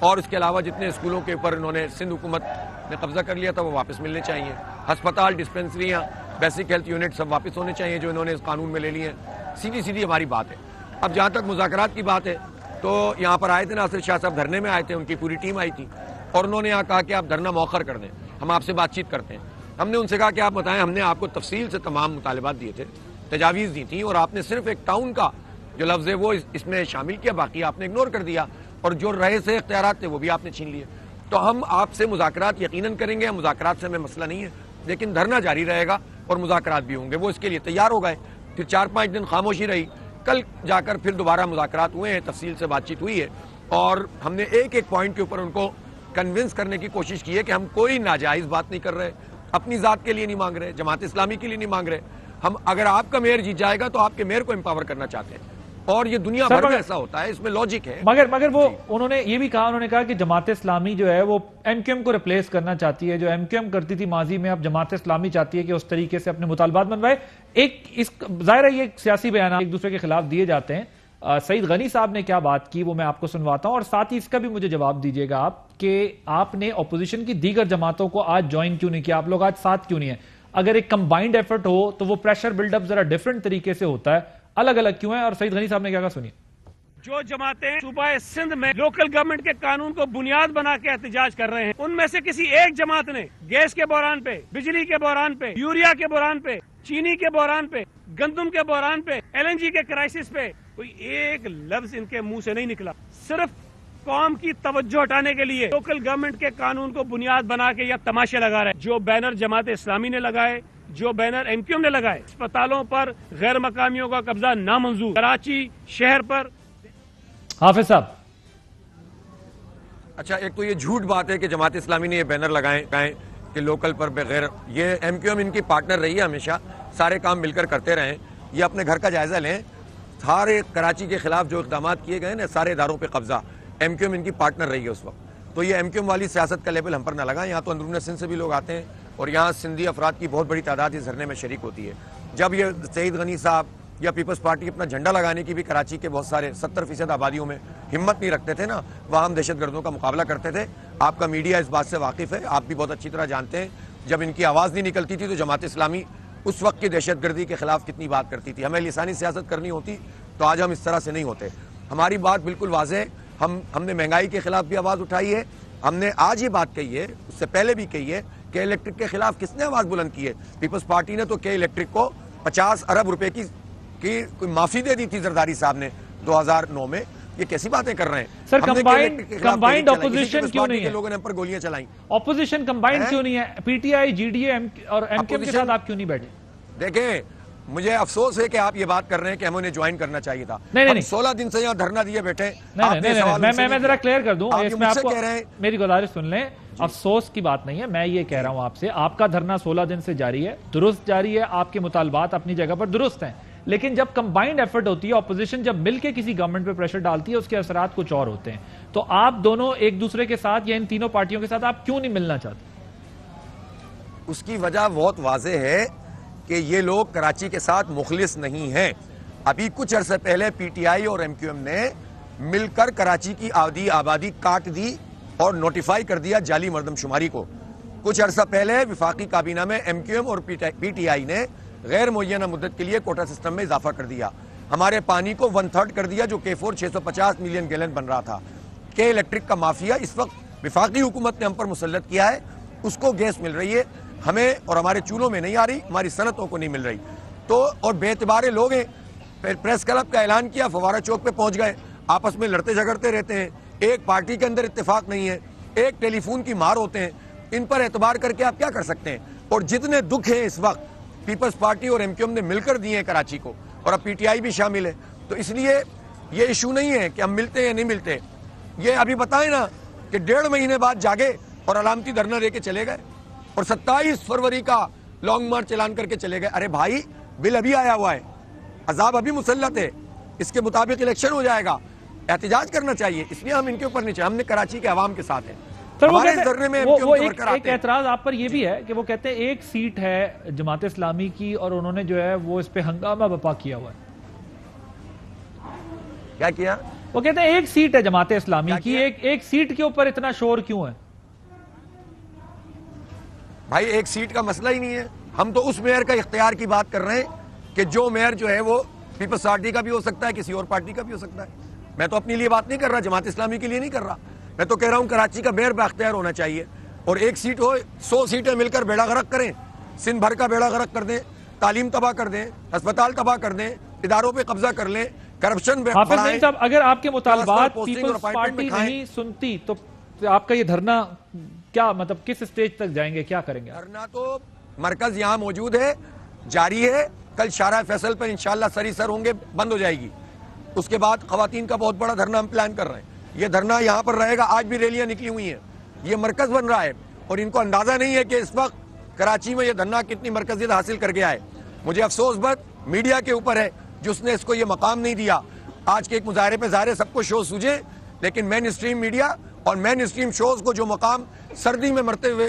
اور اس کے علاوہ جتنے اسکولوں کے اوپر انہوں نے سندھ حکومت نے قبضہ کر لیا تھا وہ واپس ملنے چاہیے، ہسپتال، ڈسپینسریاں، بیسک ہیلتھ یونٹ سب واپس ہونے چاہیے جو انہوں نے اس قانون میں لے لیے ہیں۔ سیدھی سیدھی ہماری بات ہے۔ اب جہاں تک مذاکرات کی بات ہے تو یہاں پر آئے تھے ناصر شاہ صاحب، دھرنے میں آئے تھے، ان کی پوری ٹیم آئی تھی، اور انہوں نے یہاں کہا کہ آپ دھرنا مؤخر کر دیں، ہم آپ سے بات چیت کرتے ہیں۔ ہم نے ان سے کہا کہ آپ بتائیں، ہم نے آپ کو تفصیل سے تمام مطالبات دیے تھے، تجاویز دی تھیں، اور آپ نے صرف ایک ٹاؤن کا جو لفظ ہے وہ اس میں شامل کیا، باقی آپ نے اگنور کر دیا، اور جو رہے سے اختیارات تھے وہ بھی آپ نے چھین لیے۔ تو ہم آپ سے مذاکرات یقیناً کریں گے، مذاکرات سے ہمیں مسئلہ نہیں ہے، لیکن دھرنا جاری رہے گا اور مذاکرات بھی ہوں گے، وہ اس کے لیے تیار ہو گئے۔ پھر 4-5 دن خاموشی رہی، کل جا کر پھر دوبارہ مذاکرات ہوئے ہیں، تفصیل سے بات چیت ہوئی ہے، اور ہم نے ایک ایک پوائنٹ کے اوپر ان کو کنونس کرنے کی کوشش کی ہے کہ ہم کوئی ناجائز بات نہیں کر رہے، اپنی ذات کے لیے نہیں مانگ رہے، جماعت اسلامی کے لیے نہیں مانگ رہے، ہم اگر آپ کا میئر جیت جائے گا تو آپ کے میئر کو امپاور کرنا چاہتے ہیں، اور یہ دنیا بھر میں ایسا ہوتا ہے، اس میں لاجک ہے۔ مگر وہ انہوں نے یہ بھی کہا، انہوں نے کہا کہ جماعت اسلامی جو ہے وہ ایم کیو ایم کو ریپلیس کرنا چاہتی ہے، جو ایم کیو ایم کرتی تھی ماضی میں، اب جماعت اسلامی چاہتی ہے کہ اس طریقے سے اپنے مطالبات منوائے۔ ظاہر ہے یہ سیاسی بیانات ایک دوسرے کے خلاف دیے جاتے ہیں، سعید غنی صاحب نے کیا بات کی وہ میں آپ کو سنواتا ہوں، اور ساتھ ہی اس کا بھی مجھے جواب دیجیے گا آپ کہ آپ نے اپوزیشن کی دیگر جماعتوں کو آج جوائن کیوں نہیں کیا، آپ لوگ آج ساتھ کیوں نہیں ہیں؟ اگر ایک کمبائنڈ ایفرٹ ہو تو وہ پریشر بلڈ اپ ذرا ڈیفرنٹ طریقے سے ہوتا ہے، الگ الگ کیوں ہے؟ اور سعید غنی صاحب نے کیا کہا سنیے۔ جو جماعتیں صوبہ سندھ میں لوکل گورنمنٹ کے قانون کو بنیاد بنا کے احتجاج کر رہے ہیں، ان میں سے کسی ایک جماعت نے گیس کے بحران پہ، بجلی کے بحران پہ، یوریا کے بحران پہ، چینی کے بحران پہ، گندم کے بحران پہ، LNG کے کرائسس پہ کوئی ایک لفظ ان کے منہ سے نہیں نکلا۔ صرف قوم کی توجہ ہٹانے کے لیے لوکل گورنمنٹ کے قانون کو بنیاد بنا کے یا تماشے لگا رہے ہیں۔ جو بینر جماعت اسلامی نے لگائے، جو بینر MQM نے لگائے، اسپتالوں پر غیر مقامیوں کا قبضہ نامنظور، کراچی شہر پر۔ حافظ صاحب، اچھا، ایک تو یہ جھوٹ بات ہے کہ جماعت اسلامی نے یہ بینر لگائے کہ لوکل پر بغیر، یہ MQM ان کی پارٹنر رہی ہے ہمیشہ، سارے کام مل کر کرتے رہیں۔ یہ اپنے گھر کا جائزہ لیں، سارے کراچی کے خلاف جو اقدامات کیے گئے نا، سارے اداروں پہ قبضہ، MQM ان کی پارٹنر رہی ہے اس وقت۔ تو یہ MQM والی سیاست کا لیبل ہم پر نہ لگا۔ یہاں تو اندرون سندھ سے بھی لوگ آتے ہیں اور یہاں سندھی افراد کی بہت بڑی تعداد اس دھرنے میں شریک ہوتی ہے۔ جب یہ سعید غنی صاحب یا پیپلز پارٹی اپنا جھنڈا لگانے کی بھی کراچی کے بہت سارے 70% آبادیوں میں ہمت نہیں رکھتے تھے نا، وہاں ہم دہشت گردوں کا مقابلہ کرتے تھے۔ آپ کا میڈیا اس بات سے واقف ہے، آپ بھی بہت اچھی طرح جانتے ہیں، جب ان کی آواز نہیں نکلتی تھی تو جماعت اسلامی اس وقت کی دہشت گردی کے خلاف کتنی بات کرتی تھی۔ ہمیں لسانی سیاست کرنی ہوتی تو آج ہم اس طرح سے نہیں ہوتے۔ ہماری بات بالکل واضح ہے، ہم نے مہنگائی کے خلاف بھی آواز اٹھائی ہے، ہم نے آج یہ بات کہی ہے، اس سے پہلے بھی کہی ہے کہ الیکٹرک کے خلاف کس نے آواز بلند کی ہے؟ پیپلز پارٹی نے تو کہ الیکٹرک کو 50 ارب روپے کی کوئی معافی دے دی تھی زرداری صاحب نے 2009 میں۔ یہ کیسی باتیں کر رہے ہیں؟ سر کمبائنڈ اپوزیشن کیوں نہیں ہے؟ لوگوں نے ہم پر گولیاں چلائیں۔ اپوزیشن کمبائنڈ کیوں نہیں ہے؟ PTI GDA اور MQM کے ساتھ آپ کیوں نہیں بیٹھے؟ دیکھیں، مجھے افسوس ہے کہ آپ یہ بات کر رہے ہیں کہ ہم انہیں جوائن کرنا چاہیے تھا۔ نہیں، 16 دن سے یہاں دھرنا دیے بیٹھے۔ میں ذرا کلیئر کر دوں، اس میں آپ کو کہہ رہے ہیں، میری گزارش سن لیں، افسوس کی بات نہیں ہے، میں یہ کہہ رہا ہوں آپ سے، آپ کا دھرنا 16 دن سے جاری ہے، درست جاری ہے، آپ کے مطالبات اپنی جگہ پر درست ہیں، لیکن جب کمبائنڈ ایفرٹ ہوتی ہے، اپوزیشن جب مل کے کسی گورنمنٹ پہ پریشر ڈالتی ہے، اس کے اثرات کچھ اور ہوتے ہیں۔ تو آپ دونوں ایک دوسرے کے ساتھ یا ان تینوں پارٹیوں کے ساتھ آپ کیوں نہیں ملنا چاہتے؟ اس کی وجہ بہت واضح ہے کہ یہ لوگ کراچی کے ساتھ مخلص نہیں ہیں۔ ابھی کچھ عرصے پہلے PTI اور MQM نے مل کر کراچی کی آبادی کاٹ دی اور نوٹیفائی کر دیا جعلی مردم شماری کو۔ کچھ عرصہ پہلے وفاقی کابینہ میں MQM اور PTI نے غیر معینہ مدت کے لیے کوٹا سسٹم میں اضافہ کر دیا، ہمارے پانی کو 1/3 کر دیا، جو K4 650 ملین گیلن بن رہا تھا۔ کہ الیکٹرک کا مافیا اس وقت وفاقی حکومت نے ہم پر مسلط کیا ہے، اس کو گیس مل رہی ہے، ہمیں اور ہمارے چولہوں میں نہیں آ رہی، ہماری صنعتوں کو نہیں مل رہی۔ تو اور بے اعتبارے لوگ ہیں، پریس کلب کا اعلان کیا، فوارہ چوک پہ پہنچ گئے، آپس میں لڑتے جھگڑتے رہتے ہیں، ایک پارٹی کے اندر اتفاق نہیں ہے، ایک ٹیلی فون کی مار ہوتے ہیں، ان پر اعتبار کر کے آپ کیا کر سکتے ہیں؟ اور جتنے دکھ ہیں اس وقت پیپلز پارٹی اور MQM نے مل کر دیے ہیں کراچی کو، اور اب PTI بھی شامل ہے، تو اس لیے یہ ایشو نہیں ہے کہ ہم ملتے ہیں یا نہیں ملتے۔ یہ ابھی بتائیں نا کہ 1.5 مہینے بعد جاگے اور علامتی دھرنا دے کے چلے گئے، اور 27 فروری کا لانگ مارچ اعلان کر کے چلے گئے۔ ارے بھائی، بل ابھی آیا ہوا ہے، عذاب ابھی مسلط ہے، اس کے مطابق الیکشن ہو جائے گا، احتجاج کرنا چاہیے، اس لیے ہم ان کے اوپر نہیں چاہیے، ہم نے کراچی کے عوام کے ساتھ ہیں۔ ایک اعتراض آپ پر یہ بھی ہے کہ وہ کہتے ہیں ایک سیٹ ہے جماعت اسلامی کی اور انہوں نے جو ہے وہ اس پہ ہنگامہ برپا کیا ہوا ہے۔ کیا کیا؟ وہ کہتے ہیں ایک سیٹ ہے جماعت اسلامی کی، ایک سیٹ کے اوپر اتنا شور کیوں ہے؟ بھائی، ایک سیٹ کا مسئلہ ہی نہیں ہے، ہم تو اس میئر کا اختیار کی بات کر رہے ہیں کہ جو میئر جو ہے وہ پیپلز پارٹی کا بھی ہو سکتا ہے، کسی اور پارٹی کا بھی ہو سکتا ہے۔ میں تو اپنے لیے بات نہیں کر رہا، جماعت اسلامی کے لیے نہیں کر رہا، میں تو کہہ رہا ہوں کراچی کا میئر بااختیار ہونا چاہیے، اور ایک سیٹ ہو، 100 سیٹیں مل کر بیڑا غرق کریں، سندھ بھر کا بیڑا غرق کر دیں، تعلیم تباہ کر دیں، ہسپتال تباہ کر دیں، اداروں پہ قبضہ کر لیں، کرپشن حافظ نعیم صاحب، اگر آپ کے مطالبات پیپلز پارٹی نہیں سنتی تو آپ کا یہ دھرنا کیا مطلب کس سٹیج تک جائیں گے، کیا کریں گے؟ دھرنا تو مرکز یہاں موجود ہے، جاری ہے، کل شارع فیصل پر انشاءاللہ سری سر ہوں گے، بند ہو جائے گی۔ اس کے بعد خواتین کا بہت بڑا دھرنا ہم پلان کر رہے ہیں، یہ دھرنا یہاں پر رہے گا، آج بھی ریلیاں نکلی ہوئی ہیں، یہ مرکز بن رہا ہے، اور ان کو اندازہ نہیں ہے کہ اس وقت کراچی میں یہ دھرنا کتنی مرکزیت حاصل کر گیا ہے۔ مجھے افسوس بات میڈیا کے اوپر ہے جس نے اس کو یہ مقام نہیں دیا۔ آج کے ایک مظاہرے پہ ظاہر سب کو شو سوجے، لیکن مین اسٹریم میڈیا اور مین اسٹریم شوز کو جو مقام سردی میں مرتے ہوئے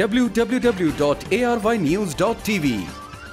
www.arYnews.tv।